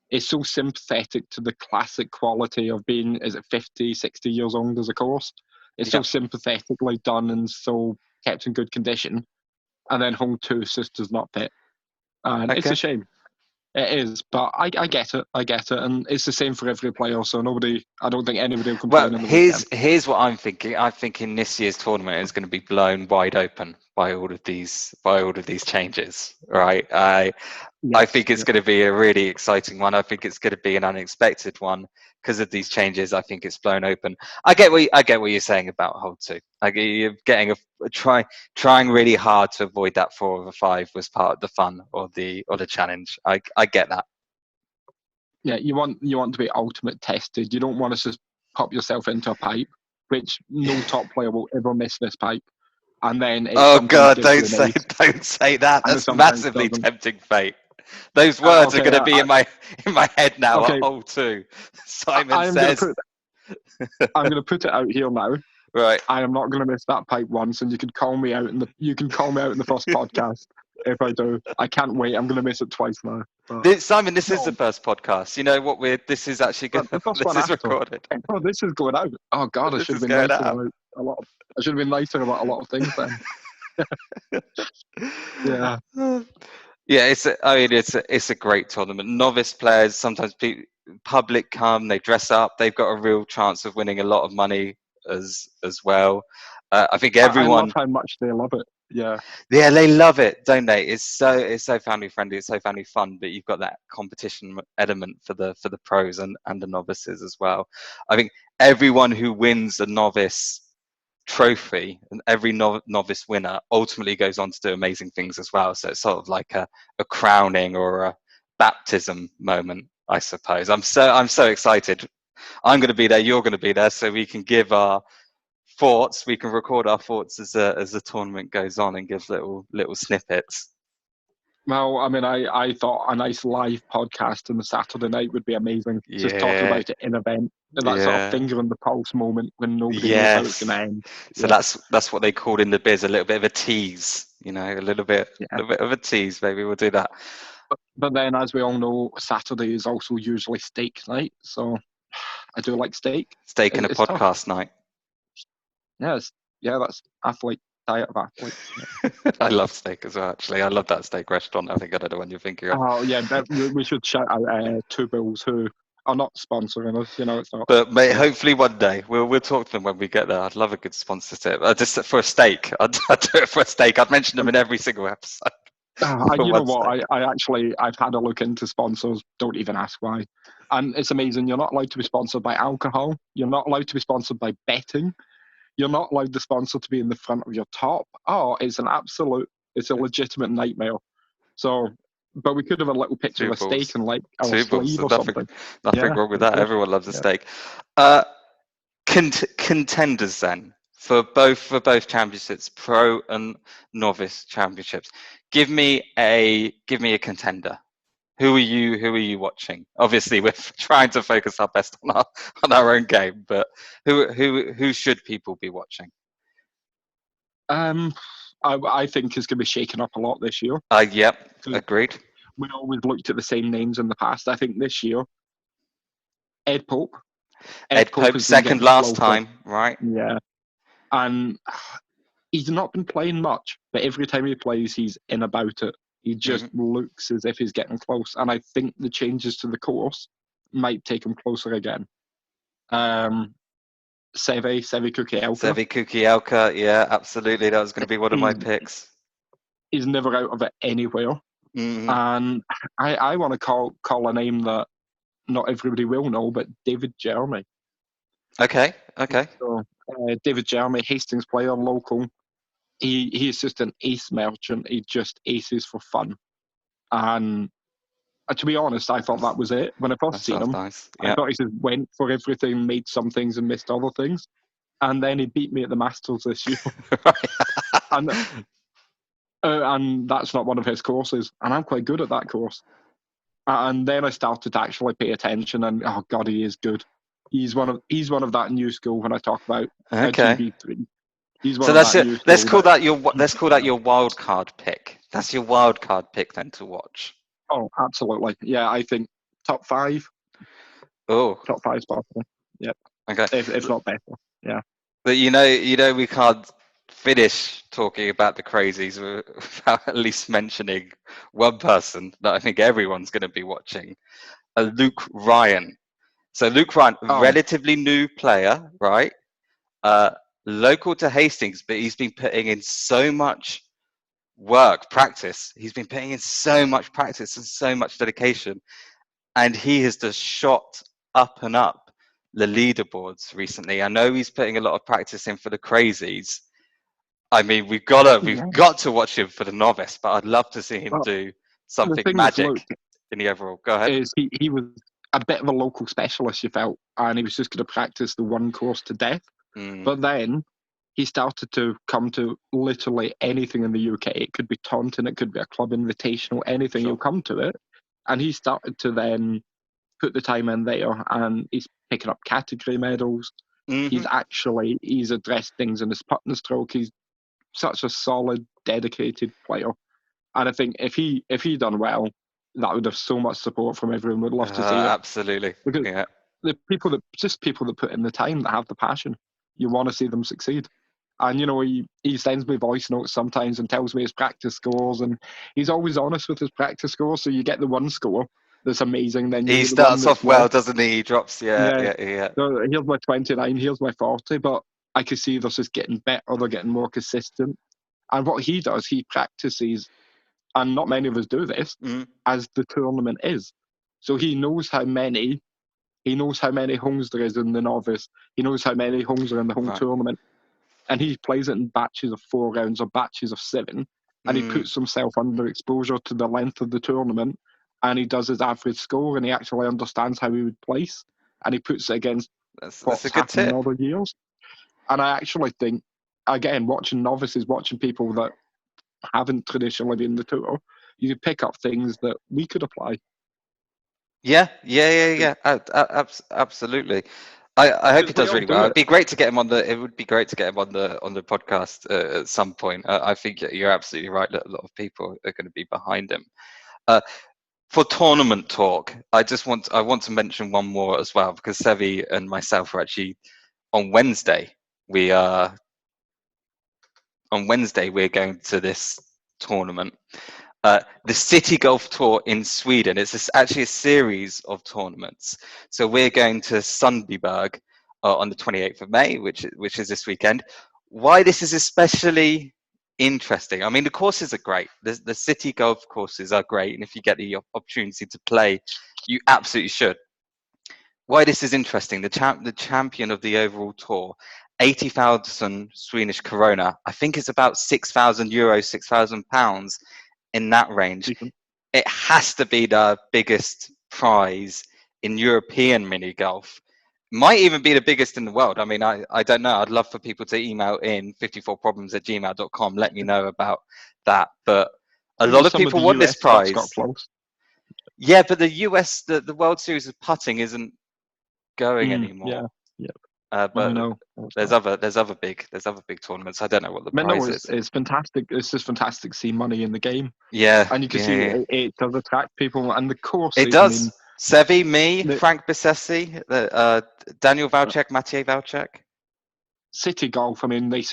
it's so sympathetic to the classic quality of being, is it 50, 60 years old as a course? It's so sympathetically done and so kept in good condition. And then Home 2 just does not fit. And it's a shame. It is, but I get it. And it's the same for every player, so I don't think anybody will complain. Well, here's what I'm thinking. I'm thinking this year's tournament is going to be blown wide open by all of these changes, right? I think it's going to be a really exciting one. I think it's going to be an unexpected one because of these changes. I think it's blown open. I get what you're saying about hole 2. Like, you're getting trying really hard to avoid that 4 over 5 was part of the fun or the challenge. I get that. Yeah, you want to be ultimate tested. You don't want to just pop yourself into a pipe, which no top player will ever miss this pipe. And then oh God, don't say that. That's massively tempting fate. Those words are going to be in my head now. Okay. Hole 2. Simon says. I'm going to put it out here now. Right. I am not going to miss that pipe once, and you can call me out in the first podcast if I do. I can't wait. I'm going to miss it twice now. Simon, this is the first podcast. You know what? This is actually going. This is recorded. Oh, this is going out. Oh God, I should have been nicer about a lot. I should have been nicer about a lot of things then. Yeah. Yeah, it's a great tournament. Novice players, sometimes public come, they dress up, they've got a real chance of winning a lot of money as well. I think everyone. I love how much they love it. Yeah, they love it, don't they? It's so family friendly, it's so family fun, but you've got that competition element for the pros and the novices as well. I think everyone who wins a novice trophy and every novice winner ultimately goes on to do amazing things as well. So it's sort of like a crowning or a baptism moment, I suppose. I'm so excited. I'm going to be there. You're going to be there, so we can give our thoughts. We can record our thoughts as the tournament goes on and give little snippets. Well, I mean, I thought a nice live podcast on the Saturday night would be amazing. Just talking about it in event. That sort of finger on the pulse moment when nobody knows how it's going to end. So that's what they call in the biz a little bit of a tease. You know, a little bit of a tease. Maybe we'll do that. But then, as we all know, Saturday is also usually steak night. So I do like steak. Steak and a podcast night. Yes, that's athlete. Diet of athletes. I love steak as well, actually. I love that steak restaurant. I think I don't know what you're thinking of. Oh yeah, we should shout out Two Bills, who are not sponsoring us. You know, it's not. But mate, hopefully one day we'll talk to them when we get there. I'd love a good sponsorship. Just for a steak. I'd do it for a steak. I'd mention them in every single episode. You know what? I've had a look into sponsors. Don't even ask why. And it's amazing. You're not allowed to be sponsored by alcohol. You're not allowed to be sponsored by betting. You're not allowed the sponsor to be in the front of your top. Oh, it's a legitimate nightmare. So, but we could have a little picture of a steak and like our sleeve or something. Nothing wrong with that. Everyone loves a steak. Contenders then for both championships, pro and novice championships. Give me a contender. Who are you watching? Obviously, we're trying to focus our best on our own game, but who should people be watching? I think is going to be shaken up a lot this year. Yep, agreed. We always looked at the same names in the past. I think this year, Ed Pope. Ed Pope second last time, right? Yeah, and he's not been playing much, but every time he plays, he's in about it. He just looks as if he's getting close, and I think the changes to the course might take him closer again. Sevi Kukielka, yeah, absolutely. That was going to be one of my picks. He's never out of it anywhere. And I want to call a name that not everybody will know, but David Jeremy. Okay. So, David Jeremy, Hastings player, local. He's just an ace merchant. He just aces for fun. And to be honest, I thought that was it. When I first seen him, nice. Yeah. I thought he just went for everything, made some things and missed other things. And then he beat me at the Masters this year. And that's not one of his courses. And I'm quite good at that course. And then I started to actually pay attention, and oh God, he is good. He's one of that new school when I talk about GB3. So that's it. Let's call that your wild card pick. That's your wild card pick then to watch. Oh, absolutely. Yeah, I think top 5. Oh, top 5 spot. Yep. Okay. If not better. Yeah. But you know we can't finish talking about the crazies without at least mentioning one person that I think everyone's going to be watching, Luke Ryan. So Luke Ryan, relatively new player, right? Local to Hastings, but he's been putting in so much practice. He's been putting in so much practice and so much dedication, and he has just shot up and up the leaderboards recently. I know he's putting a lot of practice in for the crazies. I mean, we've got to watch him for the novice, but I'd love to see him Well, do the something thing with Luke magic in the overall. Go ahead. is he was a bit of a local specialist, you felt, and he was just going to practice the one course to death. But then he started to come to literally anything in the UK. It could be Taunton, it could be a club invitational, anything. Sure. He'll come to it. And he started to then put the time in there, and he's picking up category medals. He's addressed things in his putting stroke. He's such a solid, dedicated player. And I think if he done well, that would have so much support from everyone. Would love to see it. Absolutely. Because the people that put in the time, that have the passion, you want to see them succeed. And he sends me voice notes sometimes and tells me his practice scores, and he's always honest with his practice scores. So you get the one score that's amazing, then he starts off well, doesn't he? He drops, yeah. So here's my 29, here's my 40, but I can see this is getting better. They're getting more consistent. And what he does, he practices, and not many of us do this, as the tournament is. So he knows how many homes there is in the novice. He knows how many homes are in the whole tournament. And he plays it in batches of 4 rounds or batches of 7. And he puts himself under exposure to the length of the tournament. And he does his average score, and he actually understands how he would place. And he puts it against that's a good tip. In other years. And I actually think, again, watching novices, watching people that haven't traditionally been in the tour, you could pick up things that we could apply. Yeah. Absolutely. I hope he does really well. It'd be great to get him on the. It would be great to get him on the podcast at some point. I think you're absolutely right that a lot of people are going to be behind him. For tournament talk, I want to mention one more as well, because Sevi and myself are actually on Wednesday. We're going to this tournament. The City Golf Tour in Sweden. It's actually a series of tournaments. So we're going to Sundbyberg on the 28th of May, which is this weekend. Why this is especially interesting? I mean, the courses are great. The City Golf courses are great, and if you get the opportunity to play, you absolutely should. Why this is interesting? The champion of the overall tour, 80,000 Swedish krona. I think it's about 6,000 euros, 6,000 pounds. In that range, it has to be the biggest prize in European mini golf. Might even be the biggest in the world. I mean, I don't know. I'd love for people to email in 54problems@gmail.com. Let me know about that. But a lot of people want this prize. Yeah, but the US, the World Series of Putting isn't going anymore. Yeah. But there's other big tournaments. I don't know what the prize is. It's fantastic. It's just fantastic to see money in the game. Yeah, and you can see it does attract people, and the course. It does. I mean, Sevi, me, Frank Bissessi, Daniel Valchek, Matej Valchek. City Golf. I mean, they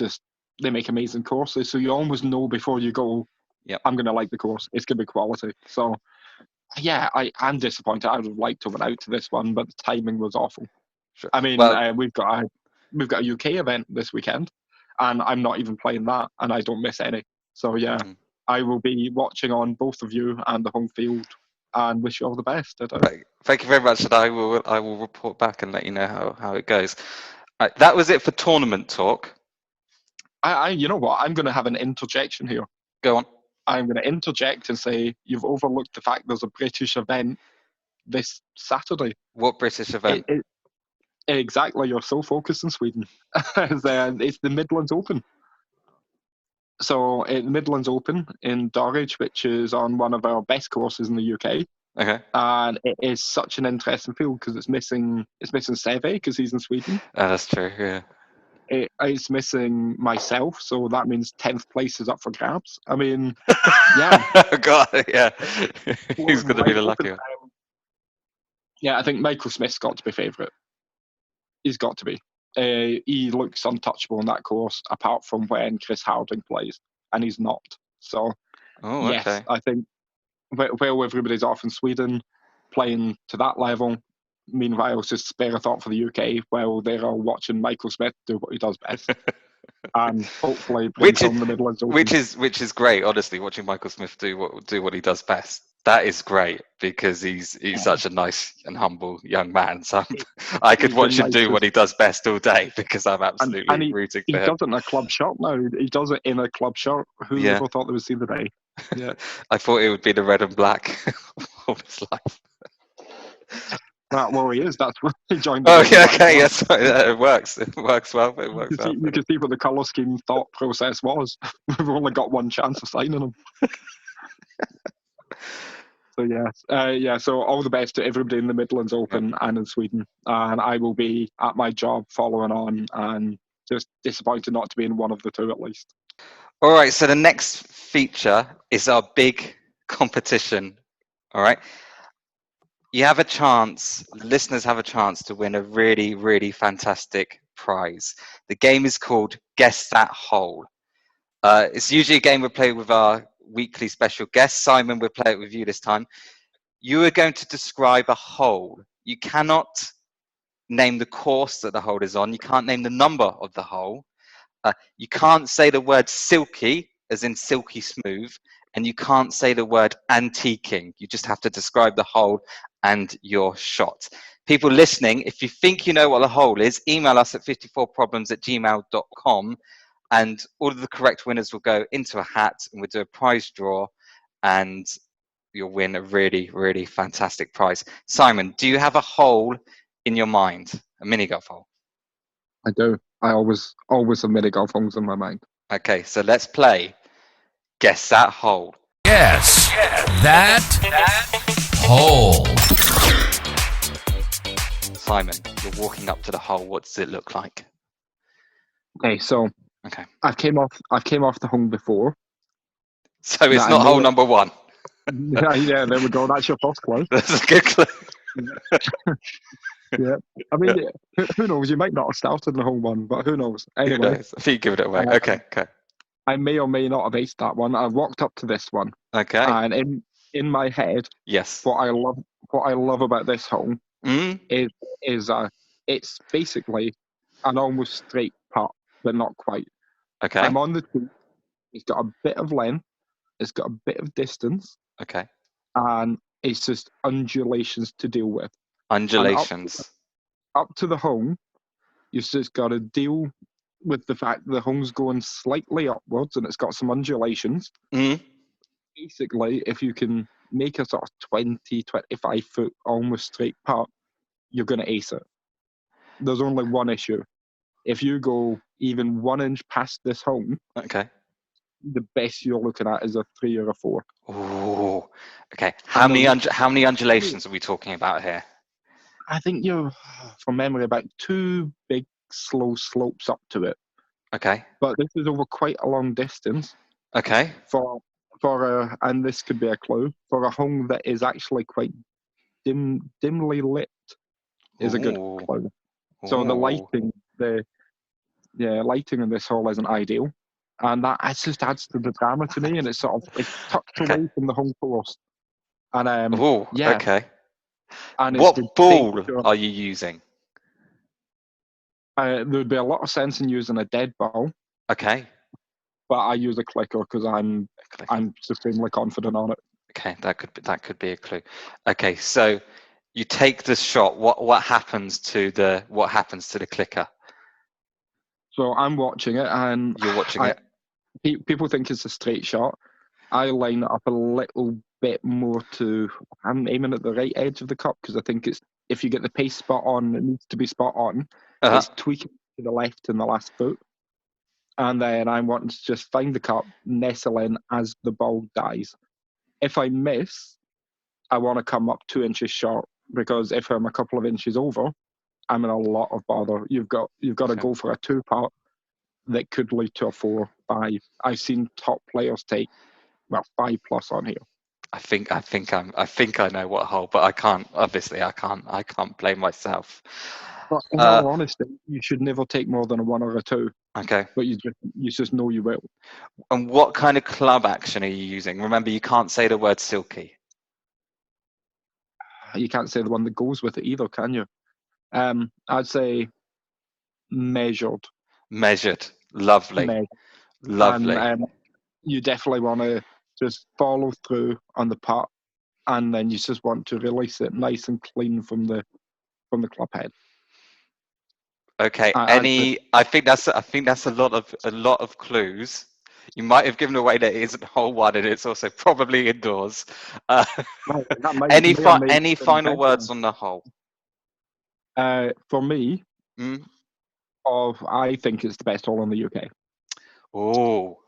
make amazing courses, so you almost know before you go. Yeah, I'm going to like the course. It's going to be quality. So, yeah, I'm disappointed. I would have liked to have went out to this one, but the timing was awful. Sure. I mean, we've got a UK event this weekend, and I'm not even playing that, and I don't miss any. So yeah, I will be watching on both of you and the home field, and wish you all the best. Thank you very much, and I will report back and let you know how it goes. Right, that was it for tournament talk. You know what? I'm going to have an interjection here. Go on. I'm going to interject and say you've overlooked the fact there's a British event this Saturday. What British event? Exactly, you're so focused in Sweden. It's the Midlands Open. So the Midlands Open in Dorridge, which is on one of our best courses in the UK. Okay. And it is such an interesting field because it's missing Seve because he's in Sweden. That's true, yeah. It's missing myself, so that means 10th place is up for grabs. I mean, yeah. God, yeah. He's going to be the lucky one. Yeah, I think Michael Smith's got to be favourite. He's got to be. He looks untouchable on that course, apart from when Chris Harding plays, and he's not. So, yes, okay. I think while everybody's off in Sweden playing to that level, meanwhile, it's just spare a thought for the UK while they're all watching Michael Smith do what he does best. and hopefully brings Which is home the Midlands Open. which is great. Honestly, watching Michael Smith do what he does best. That is great because he's such a nice and humble young man. So I could He's the watch him do nicest. what he does best all day because I'm And absolutely rooting he for him. does it in a club shirt now. He does it in a club shirt. Who Yeah. ever thought they would see the day? Yeah. I thought it would be the red and black of his life. Well, he is. That's why he joined the Oh Red and yeah, Black okay, Club. yes, it works. It works well. It works well. You can see what the colour scheme thought process was. We've only got one chance of signing him. So yeah. So all the best to everybody in the Midlands Open and in Sweden. And I will be at my job following on, and just disappointed not to be in one of the two at least. All right, so the next feature is our big competition. All right. You have a chance, listeners have a chance to win a really, really fantastic prize. The game is called Guess That Hole. It's usually a game we play with our weekly special guest. Simon, we'll play it with you this time. You are going to describe a hole. You cannot name the course that the hole is on. You can't name the number of the hole. You can't say the word silky, as in silky smooth, and you can't say the word antiquing. You just have to describe the hole and your shot. People listening, if you think you know what the hole is, email us at 54problems@gmail.com, and all of the correct winners will go into a hat, and we'll do a prize draw, and you'll win a really, really fantastic prize. Simon, do you have a hole in your mind, a mini golf hole? I do. I always have mini golf holes in my mind. Okay, so let's play Guess That Hole. Guess that hole. Simon, you're walking up to the hole. What does it look like? Okay, so I've came off the hole before. So it's not hole number one. Yeah, there we go. That's your first clue. That's a good clue. Yeah, I mean, who knows? You might not have started in the hole one, but who knows? Who Anyway, knows? I think you give it away. Okay. I may or may not have aced that one. I walked up to this one, Okay. and in my head, Yes. what I love about this hole is it's basically an almost straight putt, but not quite. Okay. I'm on the tee. It's got a bit of length. It's got a bit of distance. Okay. And it's just undulations to deal with. Undulations. Up to the home, you've just got to deal with the fact the home's going slightly upwards and it's got some undulations. Basically, if you can make a sort of 20, 25 foot almost straight putt, you're going to ace it. There's only one issue. If you go even 1 inch past this home, Okay. the best you're looking at is a 3 or a 4. Oh, okay. How many undulations are we talking about here? I think you're, from memory, about 2 big slow slopes up to it. Okay. But this is over quite a long distance. Okay. And this could be a clue, for a home that is actually quite dimly lit is a good clue. So the lighting in this hole isn't ideal. And that just adds to the drama to me, and it's tucked away from the home course. And okay. And what ball are you using? There'd be a lot of sense in using a dead ball. Okay. But I use a clicker because I'm supremely confident on it. Okay, that could be a clue. Okay, so you take the shot. What happens to the clicker? So I'm watching it, and you're watching it. People think it's a straight shot. I line it up a little bit more I'm aiming at the right edge of the cup because I think if you get the pace spot on, it needs to be spot on. It's tweaking to the left in the last foot. And then I'm wanting to just find the cup, nestle in as the ball dies. If I miss, I want to come up 2 inches short because if I'm a couple of inches over, I'm in a lot of bother. You've got to go for a 2-putt that could lead to a 4, 5. I've seen top players take 5+ on here. I think I know what hole, but I can't blame myself. But in all honesty, you should never take more than a 1 or a 2. Okay. But you just know you will. And what kind of club action are you using? Remember, you can't say the word silky. You can't say the one that goes with it either, can you? I'd say measured. Measured, Lovely. Meg. Lovely. And you definitely want to just follow through on the putt, and then you just want to release it nice and clean from the club head. Okay. I I think that's a lot of clues. You might have given away that it isn't hole one and it's also probably indoors. that might Any may or may any have been final words on the hole? for me, Mm? I think it's the best hole in the UK. Oh.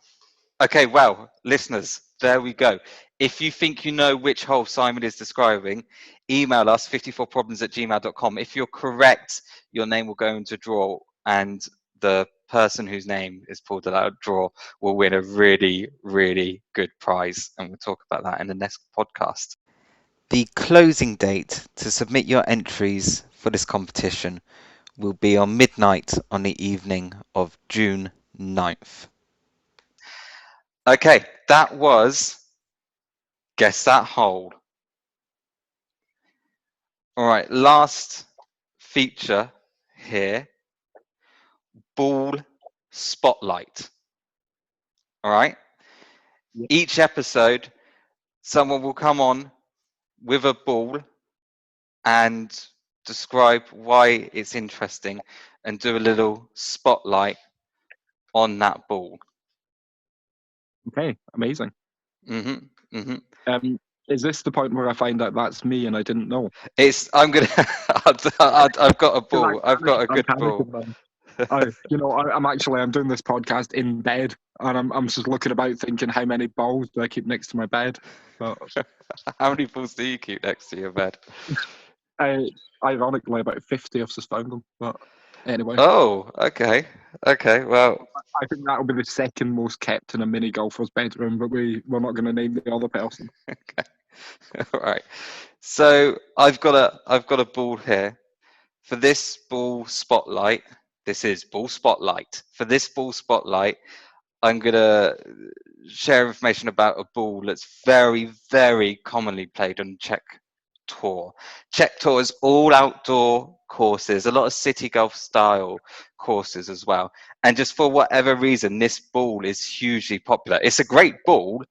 Okay, well, listeners, there we go. If you think you know which hole Simon is describing, email us 54problems@gmail.com. If you're correct, your name will go into draw, and the person whose name is pulled out of draw will win a really, really good prize. And we'll talk about that in the next podcast. The closing date to submit your entries for this competition will be on midnight on the evening of June 9th. Okay, that was Guess That Hole. All right, last feature here, ball spotlight. All right, Yeah. each episode, someone will come on with a ball and describe why it's interesting and do a little spotlight on that ball. Okay, amazing. Mm-hmm, mm-hmm. Is this the point where I find out that's me and I didn't know? I'm gonna. I've got a 'Cause ball. I've got a I'm good ball. panicking then. I'm doing this podcast in bed, and I'm just looking about thinking how many balls do I keep next to my bed. But How many balls do you keep next to your bed? ironically, about 50 I've just found them. But anyway, Oh, okay. Okay, well, I think that'll be the second most kept in a mini golfer's bedroom. But we're not going to name the other person. okay. All right. So I've got a ball here. For this ball spotlight, this is ball spotlight. For this ball spotlight, I'm gonna share information about a ball that's very, very commonly played on Czech Tour. Czech Tour is all outdoor courses, a lot of city golf style courses as well. And just for whatever reason, this ball is hugely popular. It's a great ball,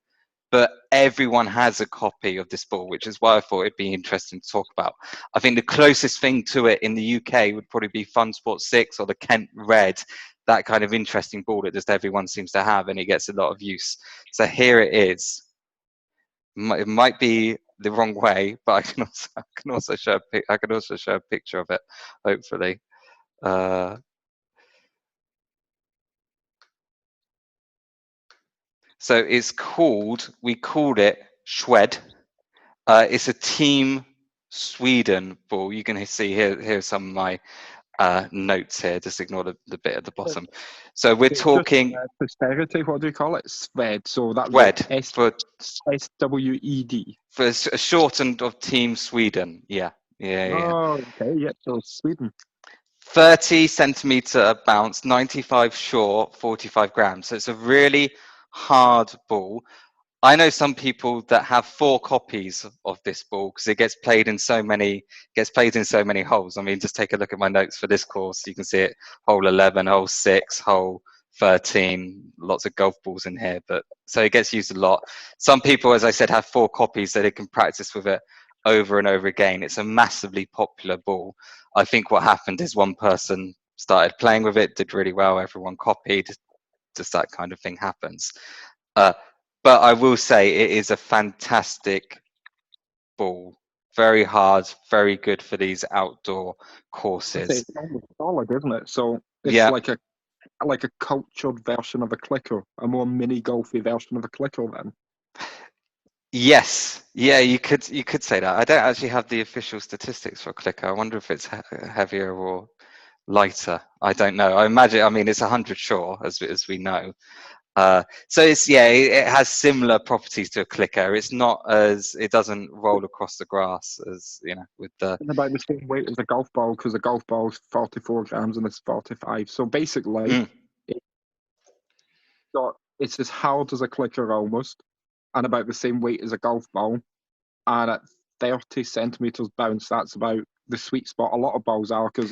but everyone has a copy of this ball, which is why I thought it'd be interesting to talk about. I think the closest thing to it in the UK would probably be Fun Sport 6 or the Kent Red, that kind of interesting ball that just everyone seems to have, and it gets a lot of use. So here it is. It might be the wrong way, but I can also show a picture of it, hopefully. So we called it Schwed. It's a Team Sweden ball. You can see here's some of my notes here. Just ignore the bit at the bottom. So we're talking Posterity, what do you call it? Swed. So that Swed for SWED. for a shortened of Team Sweden. Yeah. Oh, okay. Yeah, so Sweden. 30 centimeter bounce, 95 short, 45 grams. So it's a really hard ball. I know some people that have 4 copies of this ball because it gets played in so many holes. I mean, just take a look at my notes for this course. You can see it: hole 11, hole 6, hole 13. Lots of golf balls in here, but so it gets used a lot. Some people, as I said, have 4 copies so they can practice with it over and over again. It's a massively popular ball. I think what happened is one person started playing with it, did really well, everyone copied. Just that kind of thing happens. But I will say it is a fantastic ball. Very hard, very good for these outdoor courses. It's almost solid, isn't it? So it's Yeah. like a cultured version of a clicker, a more mini golfy version of a clicker then. Yes. Yeah, you could say that. I don't actually have the official statistics for a clicker. I wonder if it's heavier or lighter. I don't know. I mean, it's 100 short, as we know. So it has similar properties to a clicker. It doesn't roll across the grass as with the. And about the same weight as a golf ball, because a golf ball is 44 grams and it's 45. So basically, it's as hard as a clicker almost, and about the same weight as a golf ball. And at 30 centimeters bounce, that's about the sweet spot. A lot of balls are, because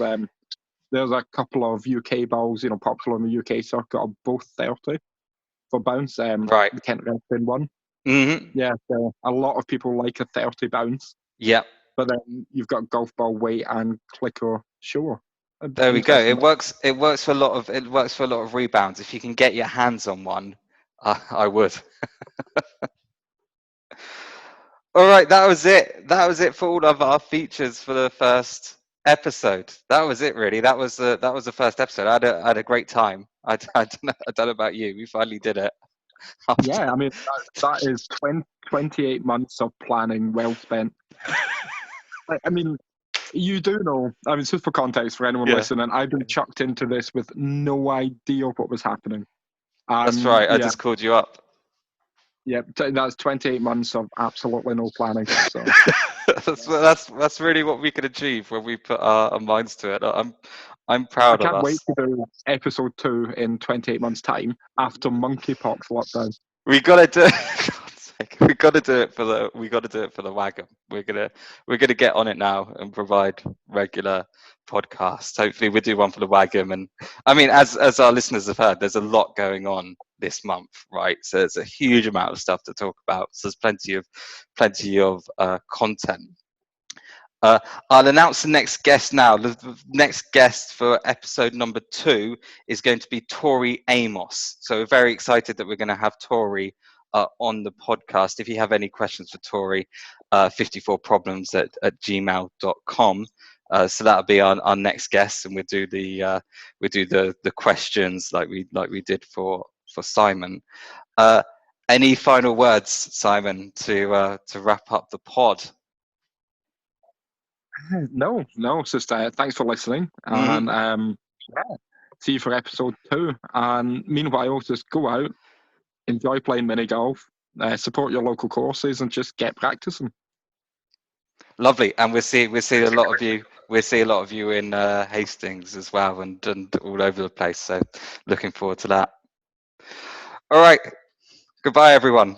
there's a couple of UK balls, popular in the UK circuit, are both 30 for bounce. Right. The Kent Redfin one. Mm-hmm. Yeah, so a lot of people like a 30 bounce. Yeah. But then you've got golf ball weight and clicker sure. There we go. It works for a lot of rebounds. If you can get your hands on one, I would. All right, that was it. That was it for all of our features for the first episode. That was it, really. That was the first episode. I had a great time. I don't know about you. We finally did it. Yeah, I mean that is 28 months of planning well spent. I mean, you do know. I mean, just for context for anyone listening, I've been chucked into this with no idea what was happening. That's right. I just called you up. Yeah, that's 28 months of absolutely no planning. So that's really what we can achieve when we put our minds to it. I'm proud of us. I can't wait to do episode 2 in 28 months' time after monkeypox lockdown. We gotta do. We gotta do it for the WAGM. We're gonna get on it now and provide regular podcasts. Hopefully, we'll do one for the WAGM. And I mean, as our listeners have heard, there's a lot going on this month, right? So there's a huge amount of stuff to talk about. So there's plenty of content. I'll announce the next guest now. The next guest for episode number 2 is going to be Tori Amos. So we're very excited that we're going to have Tori on the podcast. If you have any questions for Tori, 54problems at gmail.com. So that'll be our next guest, and we'll do the questions like we did for Simon. Any final words, Simon, to wrap up the pod? No, it's just thanks for listening, and see you for episode 2. And meanwhile, just go out, enjoy playing mini golf, support your local courses, and just get practicing. Lovely, and we'll see a lot of you. We'll see a lot of you in Hastings as well, and all over the place. So, looking forward to that. All right, goodbye, everyone.